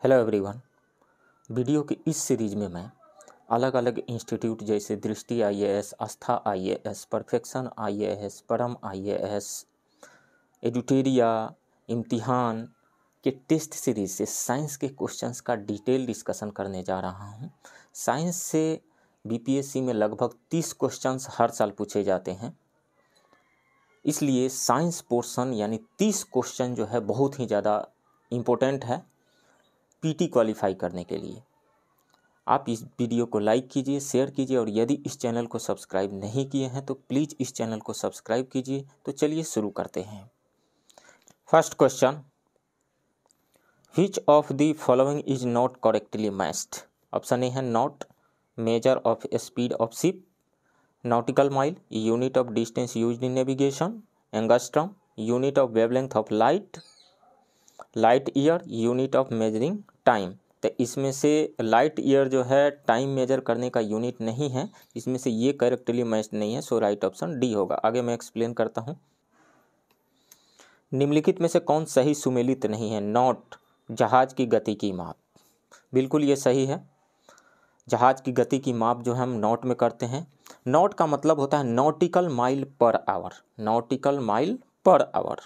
Hello everyone. Video की इस series में मैं अलग अलग इंस्टीट्यूट जैसे दृष्टि आईएएस, आस्था आईएएस, परफेक्शन आईएएस, परम आईएएस, एडुटेरिया, इम्तिहान के टेस्ट सीरीज़ से साइंस के क्वेश्चंस का डिटेल डिस्कशन करने जा रहा हूं। साइंस से बीपीएससी में लगभग 30 क्वेश्चंस हर साल पूछे जाते हैं, इसलिए साइंस पोर्शन यानी 30 क्वेश्चन जो है बहुत ही ज़्यादा इम्पोर्टेंट है पीटी क्वालिफाई करने के लिए। आप इस वीडियो को लाइक कीजिए, शेयर कीजिए और यदि इस चैनल को सब्सक्राइब नहीं किए हैं तो प्लीज़ इस चैनल को सब्सक्राइब कीजिए। तो चलिए शुरू करते हैं। First question, which of the following is not correctly matched. Option A है knot, measure of speed of ship, nautical mile, unit of distance used in navigation, angstrom, unit of wavelength of light, light year, unit of measuring time. तो इसमें से light year जो है time major करने का unit नहीं है, इसमें से ये करेक्टली मैच्ड नहीं है, सो राइट ऑप्शन डी होगा। आगे मैं एक्सप्लेन करता हूँ। निम्नलिखित में से कौन सही सुमेलित नहीं है। नॉट, जहाज की गति की माप, बिल्कुल ये सही है। जहाज की गति की माप जो है हम नॉट में करते हैं। नॉट का मतलब होता है nautical mile per hour. Nautical mile per hour,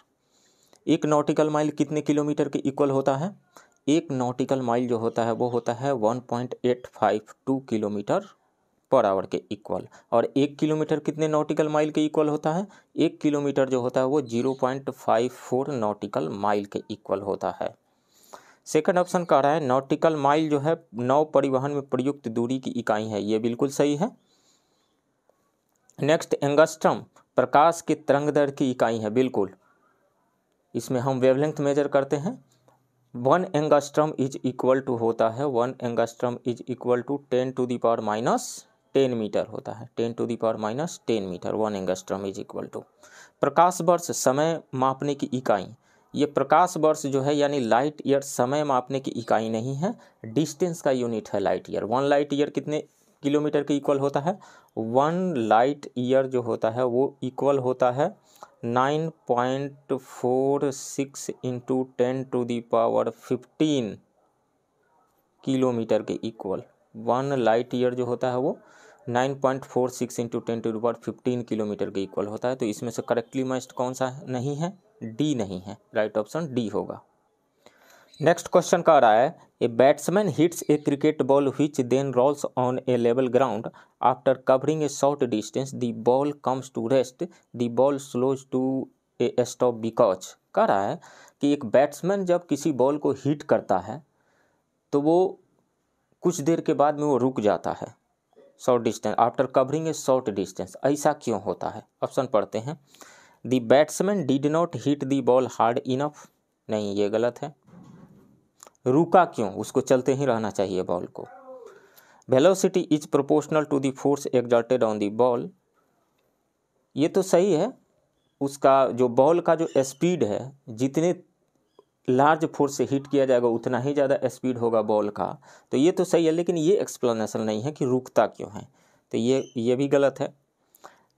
एक नॉटिकल माइल कितने किलोमीटर के इक्वल होता है। एक नॉटिकल माइल जो होता है वो होता है 1.852 किलोमीटर पर आवर के इक्वल। और एक किलोमीटर कितने नॉटिकल माइल के इक्वल होता है। एक किलोमीटर जो होता है वो 0.54 नॉटिकल माइल के इक्वल होता है। सेकंड ऑप्शन कह रहा है नॉटिकल माइल जो है नौ परिवहन में प्रयुक्त दूरी की इकाई है, ये बिल्कुल सही है। नेक्स्ट, एंगस्ट्रम प्रकाश के तरंगदैर्घ्य की इकाई है, बिल्कुल। इसमें हम वेवलेंथ मेजर करते हैं। 1 एंगस्ट्रम इज इक्वल टू होता है 1 angstrom is equal to 10⁻10 metre होता है। 10⁻10 metre 1 angstrom is equal to. प्रकाश वर्ष समय मापने की इकाई, ये प्रकाश वर्ष जो है यानी लाइट ईयर समय मापने की इकाई नहीं है, डिस्टेंस का यूनिट है लाइट ईयर। 1 लाइट ईयर कितने किलोमीटर के इक्वल होता है। 1 लाइट ईयर जो होता है वो इक्वल होता है 9.46 इंटू 10⁻15 किलोमीटर के इक्वल। 1 लाइट ईयर जो होता है वो 9.46 इंटू 10⁻15 किलोमीटर के इक्वल होता है। तो इसमें से करेक्टली मैच्ड कौन सा नहीं है, डी नहीं है, राइट ऑप्शन डी होगा। नेक्स्ट क्वेश्चन का रहा है a batsman hits a cricket ball which then rolls on a level ground after covering a short distance the ball comes to rest the ball slows to a stop because. कह रहा है कि एक batsman जब किसी ball को hit करता है तो वो कुछ देर के बाद में वो रुक जाता है, short distance after covering a short distance. ऐसा क्यों होता है। ऑप्शन पढ़ते हैं। The batsman did not hit the ball hard enough, नहीं ये गलत है। रुका क्यों, उसको चलते ही रहना चाहिए बॉल को। Velocity is proportional to the force exerted on the ball, ये तो सही है। उसका जो बॉल का जो स्पीड है, जितने लार्ज फोर्स से हिट किया जाएगा उतना ही ज़्यादा स्पीड होगा बॉल का, तो ये तो सही है। लेकिन ये एक्सप्लेनेशन नहीं है कि रुकता क्यों है, तो ये भी गलत है।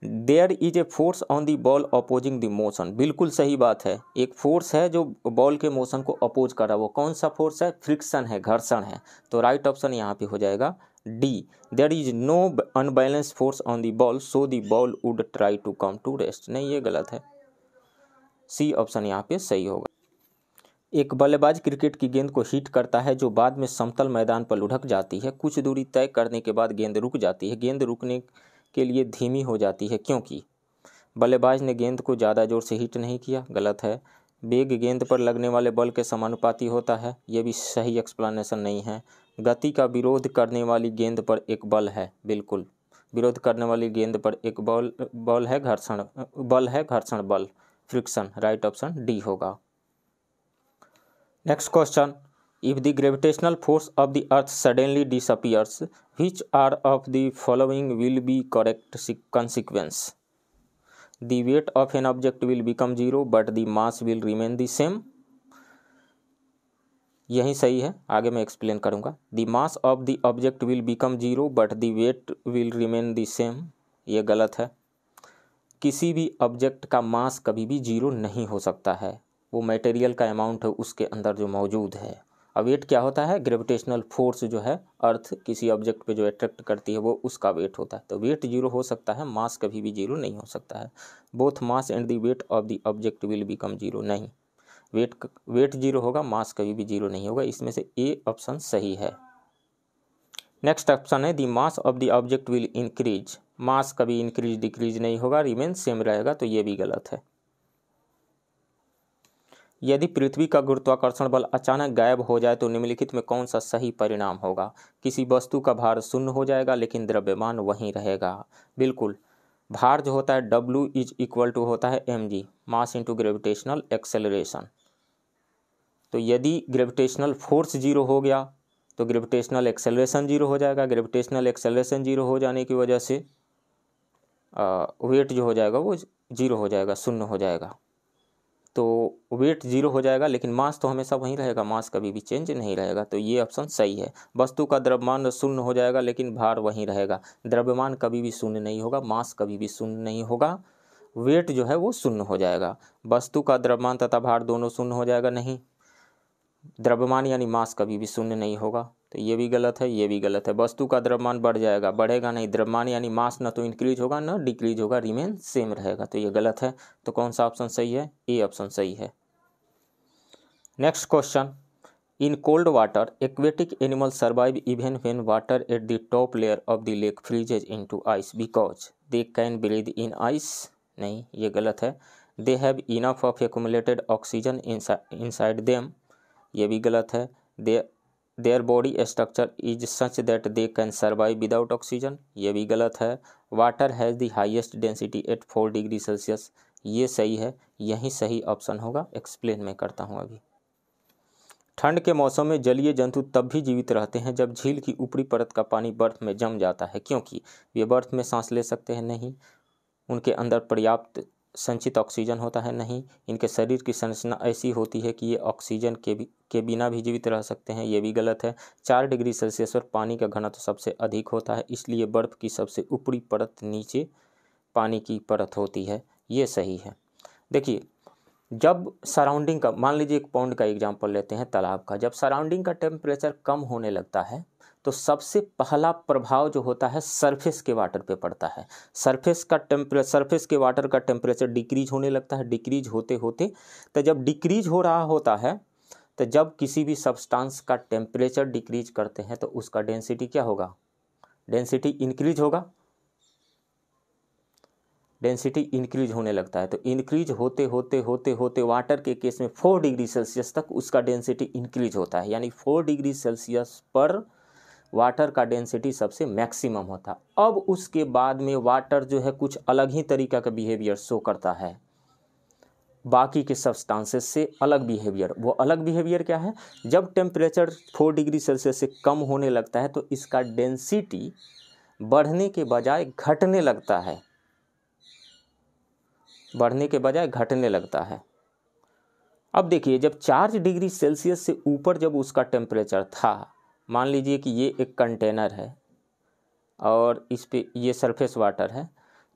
There is a force on the ball opposing the motion, बिल्कुल सही बात है। एक फोर्स है जो बॉल के मोशन को अपोज कर रहा है, वो कौन सा फोर्स है, फ्रिक्शन है, घर्षण है। तो राइट ऑप्शन यहाँ पे हो जाएगा D. There is no unbalance force on the ball so the ball would try to come to rest, नहीं ये गलत है, सी ऑप्शन यहाँ पे सही होगा। एक बल्लेबाज क्रिकेट की गेंद को हिट करता है जो बाद में समतल मैदान पर लुढ़क जाती है। कुछ दूरी तय करने के बाद गेंद रुक जाती है। गेंद रुकने के लिए धीमी हो जाती है क्योंकि बल्लेबाज ने गेंद को ज़्यादा जोर से हिट नहीं किया, गलत है। वेग गेंद पर लगने वाले बल के समानुपाती होता है, यह भी सही एक्सप्लेनेशन नहीं है। गति का विरोध करने वाली गेंद पर एक बल है, बिल्कुल विरोध करने वाली गेंद पर एक बल है, घर्षण बल, फ्रिक्शन, राइट ऑप्शन डी होगा। Next question, if the gravitational force of the earth suddenly disappears which are of the following will be correct consequence? The weight of an object will become 0 but the mass will remain the same, यही सही है, आगे मैं explain करूँगा। The mass of the object will become 0 but the weight will remain the same, ये गलत है। किसी भी ऑब्जेक्ट का मास कभी भी 0 नहीं हो सकता है, वो मटेरियल का अमाउंट है उसके अंदर जो मौजूद है। अब वेट क्या होता है, ग्रेविटेशनल फोर्स जो है अर्थ किसी ऑब्जेक्ट पे जो अट्रैक्ट करती है वो उसका वेट होता है। तो वेट जीरो हो सकता है, मास कभी भी जीरो नहीं हो सकता है। Both mass and the weight of the object will become zero, नहीं, वेट जीरो होगा, मास कभी भी जीरो नहीं होगा। इसमें से ए ऑप्शन सही है। नेक्स्ट ऑप्शन है the mass of the object will increase, mass कभी इंक्रीज डिक्रीज नहीं होगा, रिमेन सेम रहेगा, तो ये भी गलत है। यदि पृथ्वी का गुरुत्वाकर्षण बल अचानक गायब हो जाए तो निम्नलिखित में कौन सा सही परिणाम होगा। किसी वस्तु का भार शून्य हो जाएगा लेकिन द्रव्यमान वहीं रहेगा। बिल्कुल, भार जो होता है W इज इक्वल टू होता है mg, mass into gravitational acceleration. तो यदि ग्रेविटेशनल फोर्स जीरो हो गया तो ग्रेविटेशनल एक्सेलरेशन जीरो हो जाएगा। ग्रेविटेशनल एक्सेलरेशन जीरो हो जाने की वजह से वेट जो हो जाएगा वो जीरो हो जाएगा, शून्य हो जाएगा। तो वेट जीरो हो जाएगा लेकिन मास तो हमेशा वहीं रहेगा, मास कभी भी चेंज नहीं रहेगा, तो ये ऑप्शन सही है। वस्तु का द्रव्यमान शून्य हो जाएगा लेकिन भार वहीं रहेगा। द्रव्यमान कभी भी शून्य नहीं होगा, मास कभी भी शून्य नहीं होगा, वेट जो है वो शून्य हो जाएगा। वस्तु का द्रव्यमान तथा भार दोनों शून्य हो जाएगा, नहीं, द्रव्यमान यानी मास कभी भी शून्य नहीं होगा, तो ये भी गलत है, ये भी गलत है। वस्तु का द्रव्यमान बढ़ जाएगा, बढ़ेगा नहीं, द्रव्यमान यानी मास न तो इंक्रीज होगा न डिक्रीज होगा, रिमेन सेम रहेगा, तो ये गलत है। तो कौन सा ऑप्शन सही है, ए ऑप्शन सही है। Next question, in cold water aquatic animal survive even when water at the top layer of the lake freezes into ice because they can breathe in ice, नहीं, ये गलत है। They have enough of accumulated oxygen inside them, ये भी गलत है। Their body structure is such that they can survive without oxygen, ये भी गलत है। Water has the highest density at 4 degree Celsius, ये सही है, यही सही ऑप्शन होगा। एक्सप्लेन मैं करता हूँ अभी। ठंड के मौसम में जलीय जंतु तब भी जीवित रहते हैं जब झील की ऊपरी परत का पानी बर्फ में जम जाता है, क्योंकि वे बर्फ में सांस ले सकते हैं, नहीं, उनके अंदर पर्याप्त संचित ऑक्सीजन होता है, नहीं, इनके शरीर की संरचना ऐसी होती है कि ये ऑक्सीजन के बिना भी जीवित रह सकते हैं, ये भी गलत है। 4 डिग्री सेल्सियस पर पानी का घनत्व सबसे अधिक होता है, इसलिए बर्फ़ की सबसे ऊपरी परत नीचे पानी की परत होती है, ये सही है। देखिए, जब सराउंडिंग का, मान लीजिए एक पॉन्ड का एग्जाम्पल लेते हैं, तालाब का, जब सराउंडिंग का टेम्परेचर कम होने लगता है तो सबसे पहला प्रभाव जो होता है सरफेस के वाटर पे पड़ता है। सरफेस के वाटर का टेम्परेचर डिक्रीज होने लगता है, डिक्रीज होते होते, तो जब डिक्रीज हो रहा होता है, तो जब किसी भी सब्सटेंस का टेम्परेचर डिक्रीज करते हैं तो उसका डेंसिटी क्या होगा, डेंसिटी इंक्रीज होगा, डेंसिटी इंक्रीज होने लगता है। तो इंक्रीज होते होते होते होते वाटर के केस में 4 डिग्री सेल्सियस तक उसका डेंसिटी इंक्रीज होता है, यानी 4 डिग्री सेल्सियस पर वाटर का डेंसिटी सबसे मैक्सिमम होता है। अब उसके बाद में वाटर जो है कुछ अलग ही तरीका का बिहेवियर शो करता है, बाकी के सब्सटेंसेस से अलग बिहेवियर। वो अलग बिहेवियर क्या है, जब टेम्परेचर 4 डिग्री सेल्सियस से कम होने लगता है तो इसका डेंसिटी बढ़ने के बजाय घटने लगता है, बढ़ने के बजाय घटने लगता है। अब देखिए, जब 4 डिग्री सेल्सियस से ऊपर जब उसका टेम्परेचर था, मान लीजिए कि ये एक कंटेनर है और इस पे ये सरफेस वाटर है,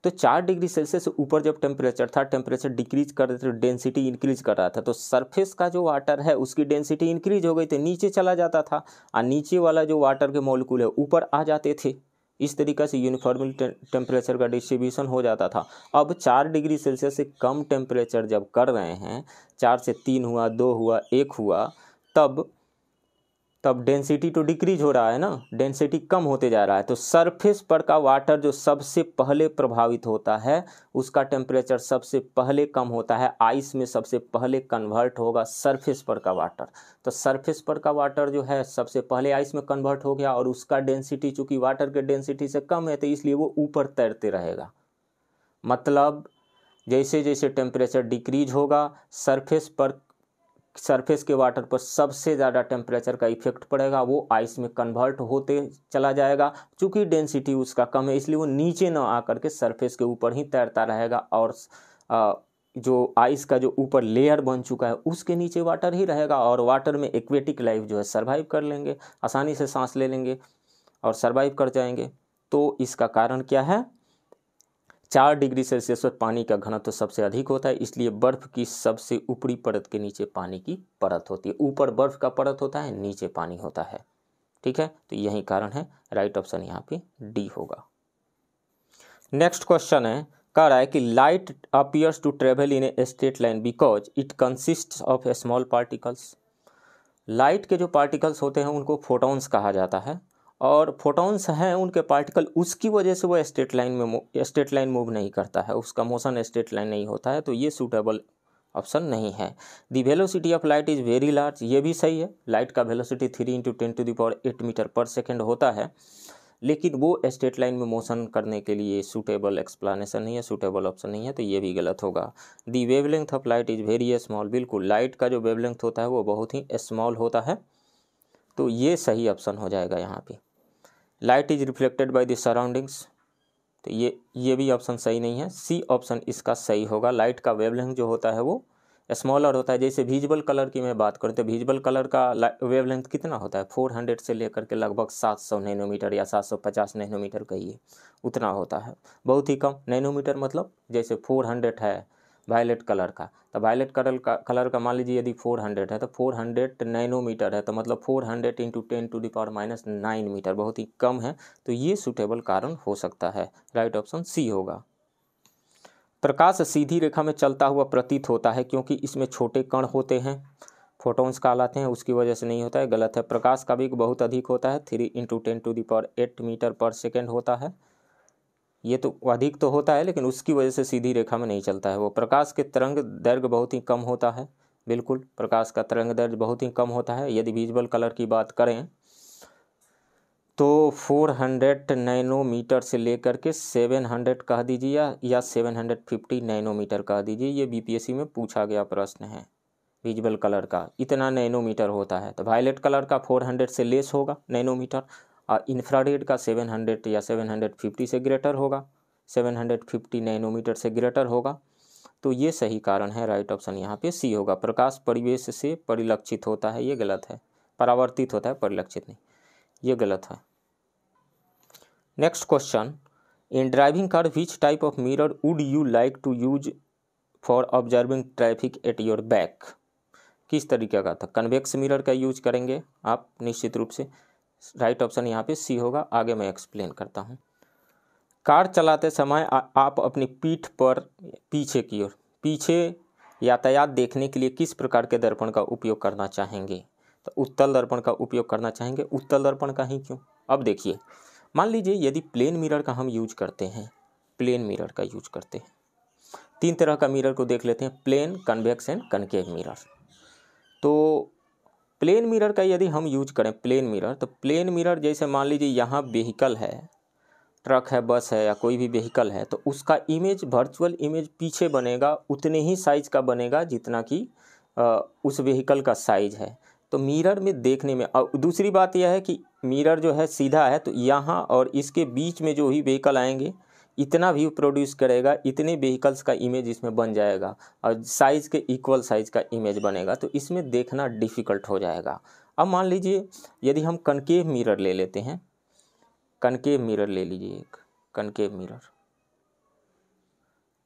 तो 4 डिग्री सेल्सियस से ऊपर जब टेम्परेचर था, टेम्परेचर डिक्रीज कर रहे थे, डेंसिटी इंक्रीज कर रहा था, तो सरफेस का जो वाटर है उसकी डेंसिटी इंक्रीज हो गई, तो नीचे चला जाता था, और नीचे वाला जो वाटर के मॉलिक्यूल है ऊपर आ जाते थे। इस तरीक़े से यूनिफॉर्मली टेम्परेचर का डिस्ट्रीब्यूशन हो जाता था। अब 4 डिग्री सेल्सियस से कम टेम्परेचर जब कर रहे हैं, 4 से 3 हुआ, 2 हुआ, 1 हुआ, तब डेंसिटी तो डिक्रीज हो रहा है ना, डेंसिटी कम होते जा रहा है। तो सरफेस पर का वाटर जो सबसे पहले प्रभावित होता है उसका टेम्परेचर सबसे पहले कम होता है, आइस में सबसे पहले कन्वर्ट होगा सरफेस पर का वाटर। तो सरफेस पर का वाटर जो है सबसे पहले आइस में कन्वर्ट हो गया और उसका डेंसिटी चूँकि वाटर के डेंसिटी से कम है तो इसलिए वो ऊपर तैरते रहेगा। मतलब जैसे जैसे टेम्परेचर डिक्रीज होगा, सरफेस के वाटर पर सबसे ज़्यादा टेम्परेचर का इफेक्ट पड़ेगा, वो आइस में कन्वर्ट होते चला जाएगा। चूँकि डेंसिटी उसका कम है इसलिए वो नीचे न आकर के सरफेस के ऊपर ही तैरता रहेगा, और जो आइस का जो ऊपर लेयर बन चुका है उसके नीचे वाटर ही रहेगा, और वाटर में एक्वेटिक लाइफ जो है सर्वाइव कर लेंगे, आसानी से सांस ले लेंगे और सर्वाइव कर जाएंगे। तो इसका कारण क्या है, 4 डिग्री सेल्सियस पर पानी का घनत्व सबसे अधिक होता है, इसलिए बर्फ की सबसे ऊपरी परत के नीचे पानी की परत होती है। ऊपर बर्फ का परत होता है, नीचे पानी होता है। ठीक है, तो यही कारण है, राइट ऑप्शन यहाँ पे डी होगा। नेक्स्ट क्वेश्चन है, कह रहा है कि light appears to travel in a straight line because it consist of a small particles. Light के जो पार्टिकल्स होते हैं उनको फोटॉन्स कहा जाता है, और फोटॉन्स हैं उनके पार्टिकल, उसकी वजह से वो स्ट्रेट लाइन मूव नहीं करता है, उसका मोशन स्ट्रेट लाइन नहीं होता है, तो ये सूटेबल ऑप्शन नहीं है। The velocity of light is very large, ये भी सही है। लाइट का वेलोसिटी 3 × 10⁸ मीटर पर सेकेंड होता है, लेकिन वो स्ट्रेट लाइन में मोशन करने के लिए सूटेबल एक्सप्लेनेशन नहीं है, सूटेबल ऑप्शन नहीं है, तो ये भी गलत होगा। The wavelength of light is very small, बिल्कुल लाइट का जो वेवलेंथ होता है वो बहुत ही स्मॉल होता है, तो ये सही ऑप्शन हो जाएगा यहाँ पे। Light is reflected by the surroundings, तो ये भी ऑप्शन सही नहीं है, सी ऑप्शन इसका सही होगा। लाइट का वेवलेंथ जो होता है वो स्मॉलर होता है। जैसे विजुअल कलर की मैं बात करते, विजुअल कलर का वेवलेंथ कितना होता है, 400 से लेकर के लगभग 700 नैनोमीटर या 750 नैनोमीटर कहिए, उतना होता है, बहुत ही कम। नैनोमीटर मतलब जैसे 400 है वायलेट कलर का, तो वायलेट कलर का मान लीजिए यदि 400 है तो 400 नैनोमीटर है, तो मतलब 400 × 10⁻⁹ मीटर, बहुत ही कम है, तो ये सूटेबल कारण हो सकता है, राइट ऑप्शन सी होगा। प्रकाश सीधी रेखा में चलता हुआ प्रतीत होता है क्योंकि इसमें छोटे कण होते हैं, फोटॉन्स कहलाते हैं, उसकी वजह से नहीं होता है, गलत है। प्रकाश का वेग बहुत अधिक होता है, 3 × 10⁸ मीटर पर सेकेंड होता है, ये तो अधिक तो होता है लेकिन उसकी वजह से सीधी रेखा में नहीं चलता है वो। प्रकाश के तरंग दैर्घ्य बहुत ही कम होता है, बिल्कुल प्रकाश का तरंग दैर्घ्य बहुत ही कम होता है। यदि विजुअल कलर की बात करें तो 400 नैनोमीटर से लेकर के 700 कह दीजिए या 750 नैनोमीटर कह दीजिए, ये बीपीएससी में पूछा गया प्रश्न है। विजुअल कलर का इतना नैनोमीटर होता है, तो वायलेट कलर का 400 से लेस होगा नैनोमीटर, और इंफ्रारेड का 700 या 750 से ग्रेटर होगा, 750 नैनोमीटर से ग्रेटर होगा, तो ये सही कारण है, राइट ऑप्शन यहाँ पे सी होगा। प्रकाश परिवेश से परिलक्षित होता है, ये गलत है, परावर्तित होता है, परिलक्षित नहीं, ये गलत है। Next question, in driving car which type of mirror would you like to use for observing traffic at your back. किस तरीके का था, कन्वेक्स मिरर का यूज करेंगे आप निश्चित रूप से, राइट ऑप्शन यहाँ पे सी होगा। आगे मैं एक्सप्लेन करता हूँ। कार चलाते समय आप अपनी पीठ पर पीछे की ओर, पीछे यातायात देखने के लिए किस प्रकार के दर्पण का उपयोग करना चाहेंगे, तो उत्तल दर्पण का उपयोग करना चाहेंगे। उत्तल दर्पण का ही क्यों, अब देखिए, मान लीजिए यदि प्लेन मिरर का हम यूज करते हैं, प्लेन मिरर का यूज करते हैं, 3 तरह का मिरर को देख लेते हैं, plane, convex and concave mirror. तो प्लेन मिरर का यदि हम यूज करें, प्लेन मिरर, तो प्लेन मिरर जैसे मान लीजिए यहाँ व्हीकल है, ट्रक है, बस है, या कोई भी व्हीकल है, तो उसका इमेज, वर्चुअल इमेज पीछे बनेगा, उतने ही साइज का बनेगा जितना कि उस व्हीकल का साइज है। तो मिरर में देखने में, और दूसरी बात यह है कि मिरर जो है सीधा है, तो यहाँ और इसके बीच में जो ही व्हीकल आएंगे इतना व्यू प्रोड्यूस करेगा, इतने व्हीकल्स का इमेज इसमें बन जाएगा, और साइज़ के इक्वल साइज़ का इमेज बनेगा, तो इसमें देखना डिफ़िकल्ट हो जाएगा। अब मान लीजिए यदि हम कनकेव मिरर ले लेते हैं, कनकेव मिरर ले लीजिए एक, कनकेव मिरर,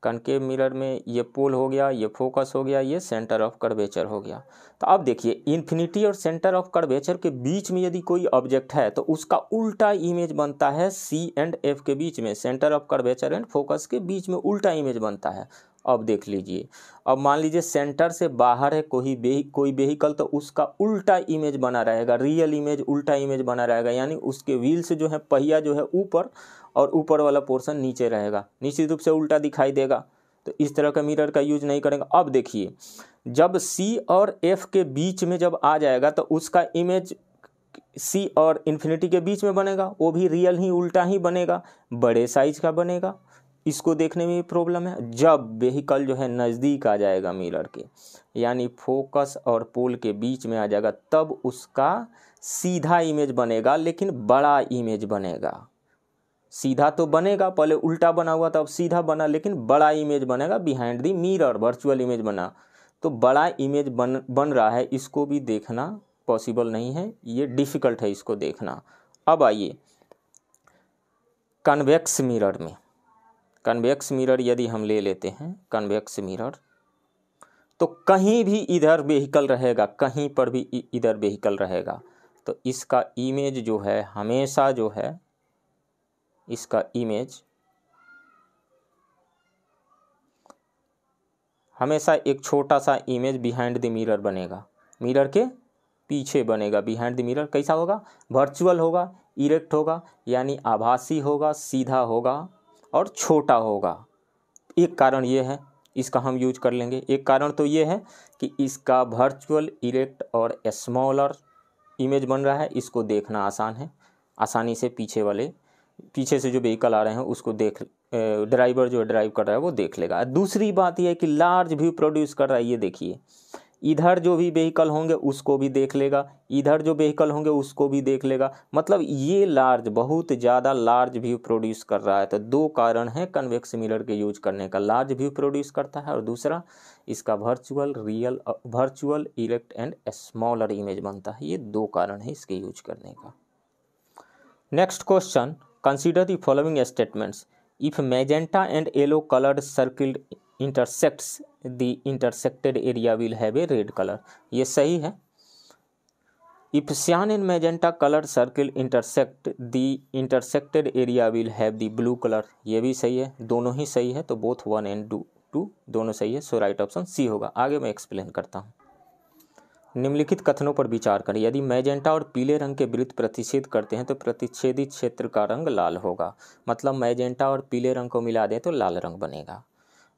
कनकेव मिरर में ये पोल हो गया, ये फोकस हो गया, ये सेंटर ऑफ कर्वेचर हो गया। तो अब देखिए, इन्फिनिटी और सेंटर ऑफ कर्वेचर के बीच में यदि कोई ऑब्जेक्ट है तो उसका उल्टा इमेज बनता है सी एंड एफ के बीच में, centre of curvature and focus के बीच में उल्टा इमेज बनता है। अब देख लीजिए, अब मान लीजिए सेंटर से बाहर है कोई व्हीकल, तो उसका उल्टा इमेज बना रहेगा, रियल इमेज उल्टा इमेज बना रहेगा, यानी उसके व्हील्स जो है, पहिया जो है ऊपर और ऊपर वाला पोर्शन नीचे रहेगा, निश्चित रूप से उल्टा दिखाई देगा। तो इस तरह का मिरर का यूज नहीं करेंगे। अब देखिए, जब सी और एफ के बीच में जब आ जाएगा तो उसका इमेज सी और इन्फिनिटी के बीच में बनेगा, वो भी रियल ही उल्टा ही बनेगा, बड़े साइज का बनेगा। इसको देखने में भी प्रॉब्लम है। जब व्हीकल जो है नज़दीक आ जाएगा मिरर के, यानी फोकस और पोल के बीच में आ जाएगा, तब उसका सीधा इमेज बनेगा, लेकिन बड़ा इमेज बनेगा। सीधा तो बनेगा, पहले उल्टा बना हुआ था, अब सीधा बना, लेकिन बड़ा इमेज बनेगा, behind the mirror virtual image बना, तो बड़ा इमेज बन रहा है। इसको भी देखना पॉसिबल नहीं है, ये डिफ़िकल्ट है इसको देखना। अब आइए कन्वेक्स मिरर में, कन्वेक्स मिरर यदि हम ले लेते हैं, कन्वेक्स मिरर, तो कहीं भी इधर वेहिकल रहेगा, कहीं पर भी इधर वेहिकल रहेगा, तो इसका इमेज जो है हमेशा जो है, इसका इमेज हमेशा एक छोटा सा इमेज बिहाइंड द मिरर बनेगा, मिरर के पीछे बनेगा। बिहाइंड द मिरर कैसा होगा? वर्चुअल होगा, इरेक्ट होगा, यानी आभासी होगा, सीधा होगा और छोटा होगा। एक कारण ये है, इसका हम यूज कर लेंगे। एक कारण तो ये है कि इसका वर्चुअल, इरेक्ट और स्मॉलर इमेज बन रहा है, इसको देखना आसान है, आसानी से पीछे से जो व्हीकल आ रहे हैं उसको ड्राइवर जो ड्राइव कर रहा है वो देख लेगा। दूसरी बात यह है कि लार्ज व्यू प्रोड्यूस कर रहा है, ये देखिए, इधर जो भी व्हीकल होंगे उसको भी देख लेगा, इधर जो व्हीकल होंगे उसको भी देख लेगा, मतलब ये बहुत ज़्यादा लार्ज व्यू प्रोड्यूस कर रहा है। तो दो कारण हैं कन्वेक्स मिरर के यूज करने का, लार्ज व्यू प्रोड्यूस करता है और दूसरा इसका virtual, erect and smaller image बनता है। ये दो कारण है इसके यूज करने का। Next question, consider the following statements. If magenta and yellow coloured circle intersects, the intersected area will have a red color। ये सही है। If cyan and magenta colored circle intersect, the intersected area will have the blue color। ये भी सही है, दोनों ही सही है, तो both 1 and 2 दोनों सही है, सो राइट ऑप्शन सी होगा। आगे मैं एक्सप्लेन करता हूँ। निम्नलिखित कथनों पर विचार करें। यदि मैजेंटा और पीले रंग के वृत्त प्रतिच्छेद करते हैं तो प्रतिच्छेदित क्षेत्र का रंग लाल होगा, मतलब मैजेंटा और पीले रंग को मिला दें तो लाल रंग बनेगा।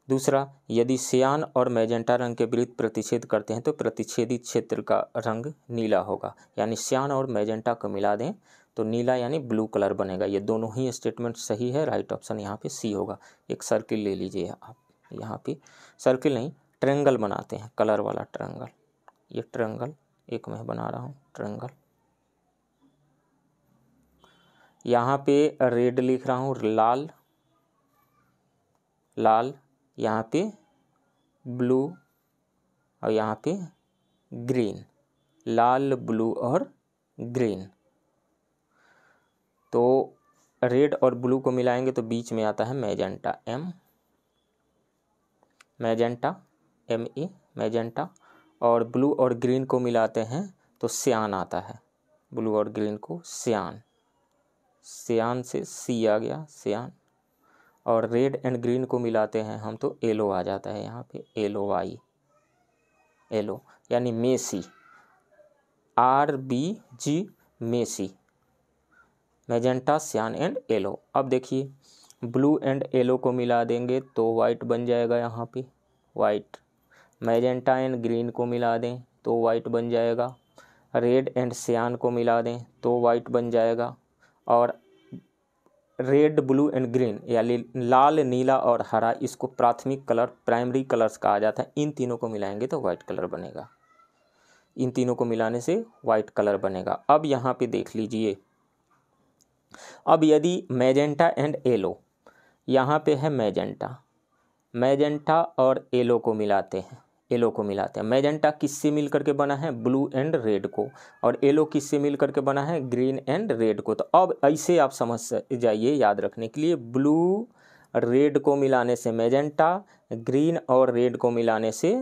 दूसरा, यदि सियान और मैजेंटा रंग के वृत्त प्रतिच्छेद करते हैं तो प्रतिच्छेदित क्षेत्र का रंग नीला होगा, यानी सियान और मैजेंटा को मिला दें तो नीला यानी ब्लू कलर बनेगा। ये दोनों ही स्टेटमेंट सही है, राइट ऑप्शन यहाँ पे सी होगा। एक सर्किल ले लीजिए आप, यहाँ पे सर्किल नहीं, ट्रायंगल बनाते हैं, कलर वाला ट्रायंगल। ये ट्रायंगल एक मैं बना रहा हूँ, ट्रायंगल। यहाँ पे रेड लिख रहा हूँ, लाल, यहाँ पे ब्लू और यहाँ पे ग्रीन, लाल, ब्लू और ग्रीन। तो रेड और ब्लू को मिलाएंगे तो बीच में आता है मैजेंटा, ME, मैजेंटा, और ब्लू और ग्रीन को मिलाते हैं तो सियान आता है। ब्लू और ग्रीन को सियान से सी आ गया, सियान। और रेड एंड ग्रीन को मिलाते हैं हम तो येलो आ जाता है, यहाँ पे येलो यानी मेसी, RBG, मेसी, मैजेंटा, सियान एंड येलो। अब देखिए, ब्लू एंड येलो को मिला देंगे तो वाइट बन जाएगा, यहाँ पे वाइट। मैजेंटा एंड ग्रीन को मिला दें तो वाइट बन जाएगा। रेड एंड सियान को मिला दें तो वाइट बन जाएगा। और रेड, ब्लू एंड ग्रीन यानी लाल, नीला और हरा, इसको प्राथमिक कलर, प्राइमरी कलर्स कहा जाता है। इन तीनों को मिलाएंगे तो वाइट कलर बनेगा, इन तीनों को मिलाने से वाइट कलर बनेगा। अब यहाँ पे देख लीजिए, अब यदि मैजेंटा एंड येलो, यहाँ पे है मैजेंटा और येलो को मिलाते हैं, मैजेंटा किससे मिल करके बना है? ब्लू एंड रेड को। और येलो किससे मिल करके बना है? ग्रीन एंड रेड को। तो अब ऐसे आप समझ जाइए, याद रखने के लिए, ब्लू रेड को मिलाने से मैजेंटा, ग्रीन और रेड को मिलाने से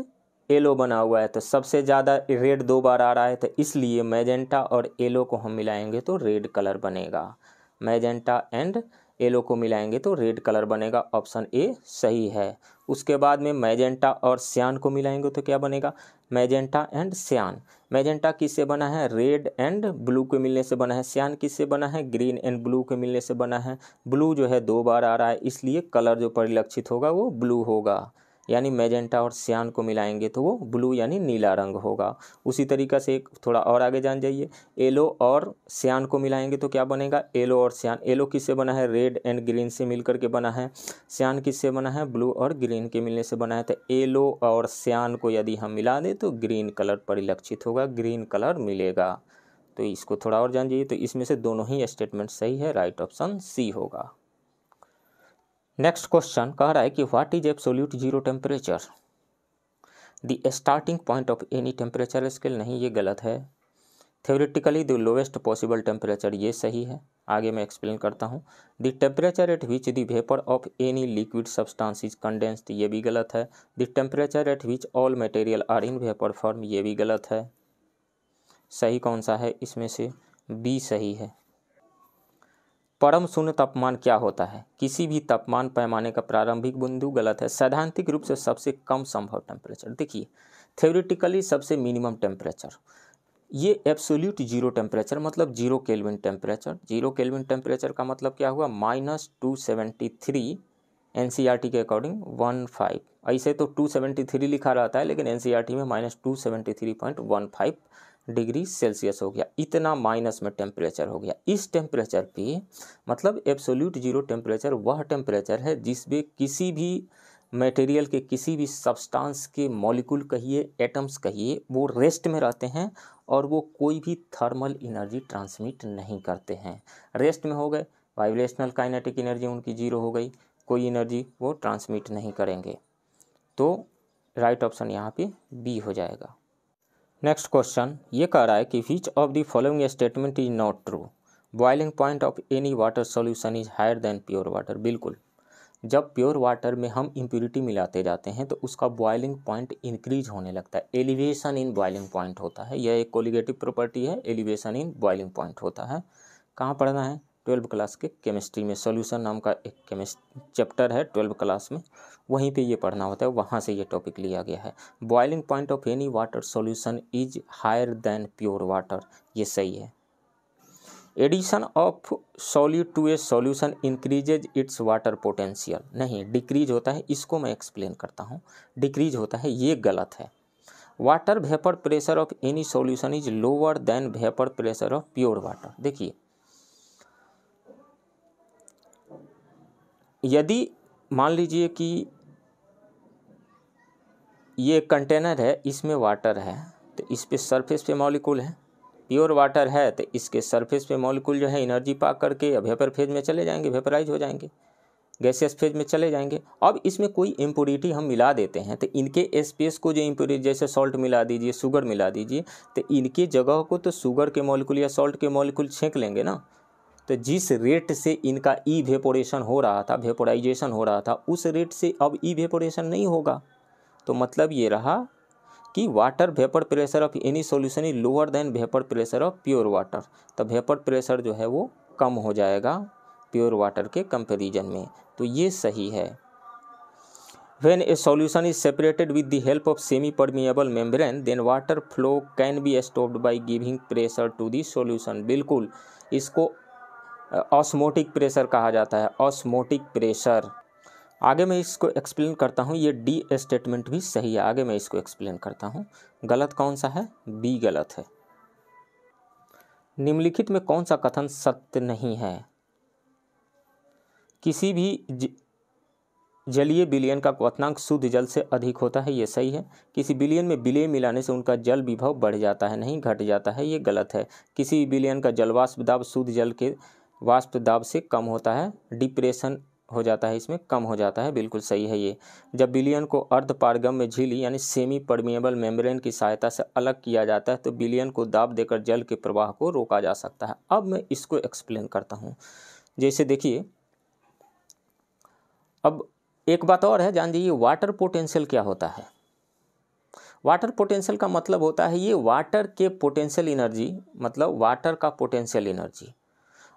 येलो बना हुआ है। तो सबसे ज़्यादा रेड 2 बार आ रहा है, तो इसलिए मैजेंटा और येलो को हम मिलाएंगे तो रेड कलर बनेगा। मैजेंटा एंड येलो को मिलाएंगे तो रेड कलर बनेगा, ऑप्शन ए सही है। उसके बाद में मैजेंटा और सियान को मिलाएंगे तो क्या बनेगा? मैजेंटा एंड सियान। मैजेंटा किससे बना है? रेड एंड ब्लू के मिलने से बना है। सियान किससे बना है? ग्रीन एंड ब्लू के मिलने से बना है। ब्लू जो है 2 बार आ रहा है, इसलिए कलर जो परिलक्षित होगा वो ब्लू होगा, यानी मैजेंटा और सियान को मिलाएंगे तो वो ब्लू यानी नीला रंग होगा। उसी तरीक़ा से एक थोड़ा और आगे जान जाइए, येलो और सियान को मिलाएंगे तो क्या बनेगा? येलो और सियान। येलो किससे बना है? रेड एंड ग्रीन से मिल करके बना है। सियान किससे बना है? ब्लू और ग्रीन के मिलने से बना है। तो येलो और सियान को यदि हम मिला दें तो ग्रीन कलर परिलक्षित होगा, ग्रीन कलर मिलेगा। तो इसको थोड़ा और जान जाइए, तो इसमें से दोनों ही स्टेटमेंट सही है, राइट ऑप्शन सी होगा। नेक्स्ट क्वेश्चन कह रहा है कि what is absolute zero temperature? The starting point of any temperature scale. नहीं, ये गलत है। Theoretically the lowest possible temperature, ये सही है। आगे मैं एक्सप्लेन करता हूँ। The temperature at which the vapour of any liquid substance is condensed, ये भी गलत है। The temperature at which all material are in vapour form, ये भी गलत है। सही कौन सा है इसमें से? बी सही है। परम शून्य तापमान क्या होता है? किसी भी तापमान पैमाने का प्रारंभिक बिंदु, गलत है। सैद्धांतिक रूप से सबसे कम संभव टेम्परेचर, देखिए थ्योरेटिकली सबसे मिनिमम टेम्परेचर, ये एब्सोल्यूट जीरो टेम्परेचर मतलब zero kelvin temperature. Zero kelvin temperature का मतलब क्या हुआ? -273 एनसीईआरटी के अकॉर्डिंग 15। ऐसे तो 273 लिखा रहता है, लेकिन एनसीईआरटी में -273.15 डिग्री सेल्सियस हो गया। इतना माइनस में टेम्परेचर हो गया। इस टेम्परेचर पे मतलब एब्सोल्यूट जीरो टेम्परेचर वह टेम्परेचर है जिसमें किसी भी मटेरियल के, किसी भी सब्सटेंस के मॉलिक्यूल कहिए, एटम्स कहिए, वो रेस्ट में रहते हैं और वो कोई भी थर्मल एनर्जी ट्रांसमिट नहीं करते हैं। रेस्ट में हो गए, वाइब्रेशनल काइनेटिक एनर्जी उनकी जीरो हो गई, कोई एनर्जी वो ट्रांसमिट नहीं करेंगे। तो राइट ऑप्शन यहाँ पे बी हो जाएगा। नेक्स्ट क्वेश्चन ये कह रहा है कि which of the following statement is not true? Boiling point of any water solution is higher than pure water. बिल्कुल, जब प्योर वाटर में हम इम्प्योरिटी मिलाते जाते हैं तो उसका बॉइलिंग पॉइंट इंक्रीज होने लगता है। एलिवेशन इन बॉइलिंग पॉइंट होता है, यह एक कोलिगेटिव प्रॉपर्टी है। एलिवेशन इन बॉइलिंग पॉइंट होता है। कहाँ पढ़ना है? 12वीं क्लास के केमिस्ट्री में सॉल्यूशन नाम का एक चैप्टर है 12वीं क्लास में, वहीं पे ये पढ़ना होता है, वहाँ से ये टॉपिक लिया गया है। Boiling point of any water solution is higher than pure water, ये सही है। Addition of solid to a solution increases its water potential, नहीं डिक्रीज होता है, इसको मैं एक्सप्लेन करता हूँ। डिक्रीज होता है, ये गलत है। Water vapour pressure of any solution is lower than vapour pressure of pure water. देखिए यदि मान लीजिए कि ये कंटेनर है, इसमें वाटर है, तो इस पे सरफेस पे मॉलिक्यूल है। प्योर वाटर है तो इसके सरफेस पे मॉलिक्यूल जो है एनर्जी पा करके वेपर फेज में चले जाएंगे, वेपराइज हो जाएंगे, गैसियस फेज में चले जाएंगे। अब इसमें कोई इम्प्योरिटी हम मिला देते हैं तो इनके स्पेस को जो इम्प्योरिटी, जैसे सॉल्ट मिला दीजिए, शुगर मिला दीजिए, तो इनके जगह को तो शुगर के मॉलिक्यूल या सॉल्ट के मॉलिक्यूल छेंक लेंगे ना। तो जिस रेट से इनका इवेपोरेशन हो रहा था, वेपोराइजेशन हो रहा था, उस रेट से अब इवेपोरेशन नहीं होगा। तो मतलब ये रहा कि water vapour pressure of any solution is lower than vapour pressure of pure water. तो वेपर प्रेशर जो है वो कम हो जाएगा प्योर वाटर के कंपैरिजन में, तो ये सही है। When a solution is separated with the help of semi-permeable membrane, then water flow can be stopped by giving pressure to the solution। बिल्कुल, इसको ऑस्मोटिक प्रेशर कहा जाता है, ऑस्मोटिक प्रेशर। आगे मैं इसको एक्सप्लेन करता हूँ। ये डी स्टेटमेंट भी सही है, आगे मैं इसको एक्सप्लेन करता हूँ। गलत कौन सा है? बी गलत है। निम्नलिखित में कौन सा कथन सत्य नहीं है? किसी भी जलीय विलयन का क्वथनांक शुद्ध जल से अधिक होता है, ये सही है। किसी विलयन में विलय मिलाने से उनका जल विभव बढ़ जाता है, नहीं घट जाता है, ये गलत है। किसी विलयन का जल वाष्प दाब शुद्ध जल के वाष्प दाब से कम होता है, डिप्रेशन हो जाता है, इसमें कम हो जाता है, बिल्कुल सही है ये। जब विलयन को अर्ध पारगम्य झिल्ली यानी सेमी परमिएबल मेम्ब्रेन की सहायता से अलग किया जाता है तो विलयन को दाब देकर जल के प्रवाह को रोका जा सकता है। अब मैं इसको एक्सप्लेन करता हूँ। जैसे देखिए, अब एक बात और है, जान दीजिए वाटर पोटेंशियल क्या होता है। वाटर पोटेंशियल का मतलब होता है ये वाटर के पोटेंशियल एनर्जी, मतलब वाटर का पोटेंशियल एनर्जी,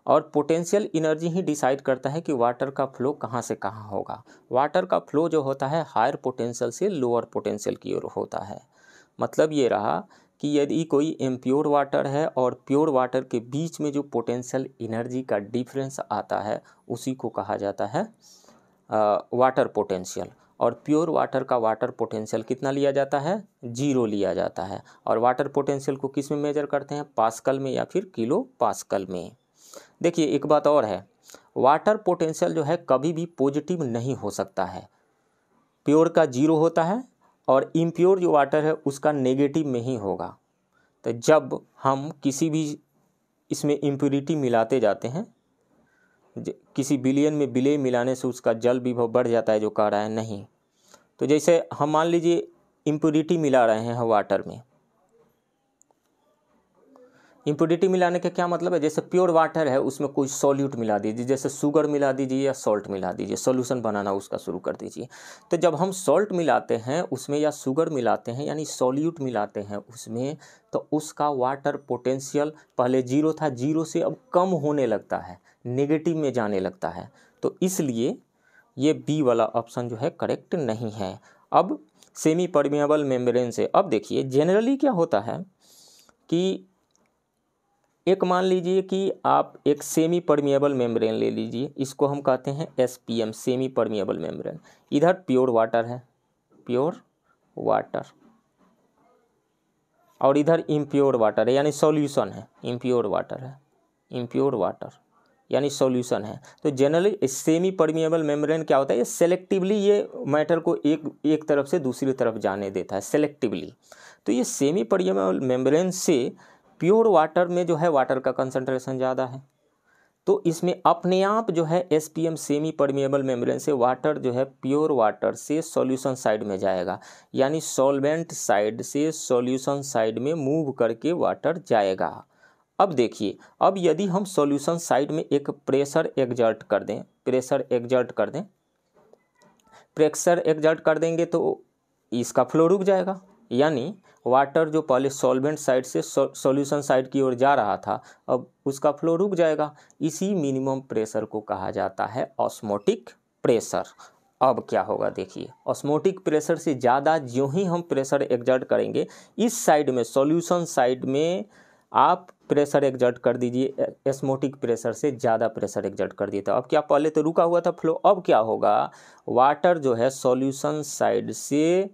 और पोटेंशियल एनर्जी ही डिसाइड करता है कि वाटर का फ्लो कहाँ से कहाँ होगा। वाटर का फ्लो जो होता है हायर पोटेंशियल से लोअर पोटेंशियल की ओर होता है। मतलब ये रहा कि यदि कोई इम्प्योर वाटर है और प्योर वाटर के बीच में जो पोटेंशियल एनर्जी का डिफरेंस आता है उसी को कहा जाता है वाटर पोटेंशियल। और प्योर वाटर का वाटर पोटेंशियल कितना लिया जाता है? 0 लिया जाता है। और वाटर पोटेंशियल को किस में मेजर करते हैं? पास्कल में या फिर किलो पास्कल में। देखिए एक बात और है, वाटर पोटेंशियल जो है कभी भी पॉजिटिव नहीं हो सकता है। प्योर का 0 होता है और इम्प्योर जो वाटर है उसका नेगेटिव में ही होगा। तो जब हम किसी भी इसमें इम्प्योरिटी मिलाते जाते हैं, किसी विलयन में विलय मिलाने से उसका जल विभव बढ़ जाता है जो कह रहा है, नहीं। तो जैसे हम मान लीजिए इम्प्योरिटी मिला रहे हैं वाटर में, इम्प्योरिटी मिलाने का क्या मतलब है, जैसे प्योर वाटर है उसमें कोई सॉल्यूट मिला दीजिए, जैसे शुगर मिला दीजिए या सॉल्ट मिला दीजिए, सॉल्यूशन बनाना उसका शुरू कर दीजिए। तो जब हम सॉल्ट मिलाते हैं उसमें या शुगर मिलाते हैं यानी सॉल्यूट मिलाते हैं उसमें, तो उसका वाटर पोटेंशियल पहले जीरो था, जीरो से अब कम होने लगता है, नेगेटिव में जाने लगता है। तो इसलिए ये बी वाला ऑप्शन जो है करेक्ट नहीं है। अब सेमी परमिएबल मेम्ब्रेन से, अब देखिए जनरली क्या होता है कि एक मान लीजिए कि आप एक सेमी परमिएबल मेम्ब्रेन ले लीजिए, इसको हम कहते हैं एसपीएम, सेमी परमिएबल मेम्ब्रेन। इधर प्योर वाटर है, प्योर वाटर, और इधर इम्प्योर वाटर है यानी सॉल्यूशन है, इम्प्योर वाटर है, इम्प्योर वाटर यानी सॉल्यूशन है। तो जनरली सेमी परमिएबल मेम्ब्रेन क्या होता है, ये सेलेक्टिवली ये मैटर को एक तरफ से दूसरी तरफ जाने देता है, सेलेक्टिवली। तो ये सेमी परमिएबल मेम्ब्रेन से प्योर वाटर में जो है वाटर का कंसंट्रेशन ज़्यादा है, तो इसमें अपने आप जो है एसपीएम सेमी परमिएबल मेम्ब्रेन से वाटर जो है प्योर वाटर से सॉल्यूशन साइड में जाएगा, यानी सॉल्वेंट साइड से सॉल्यूशन साइड में मूव करके वाटर जाएगा। अब देखिए, अब यदि हम सॉल्यूशन साइड में एक प्रेशर एग्जर्ट कर दें, प्रेशर एग्जर्ट कर दें, प्रेशर एग्जर्ट कर देंगे तो इसका फ्लो रुक जाएगा, यानी वाटर जो पहले सॉल्वेंट साइड से सॉल्यूशन साइड की ओर जा रहा था अब उसका फ्लो रुक जाएगा। इसी मिनिमम प्रेशर को कहा जाता है ऑस्मोटिक प्रेशर। अब क्या होगा देखिए, ऑस्मोटिक प्रेशर से ज़्यादा ज्यों ही हम प्रेशर एग्जर्ट करेंगे, इस साइड में सॉल्यूशन साइड में आप प्रेशर एग्जर्ट कर दीजिए, एस्मोटिक प्रेशर से ज़्यादा प्रेशर एग्जर्ट कर दिया था। अब क्या, पहले तो रुका हुआ था फ्लो, अब क्या होगा, वाटर जो है सॉल्यूशन साइड से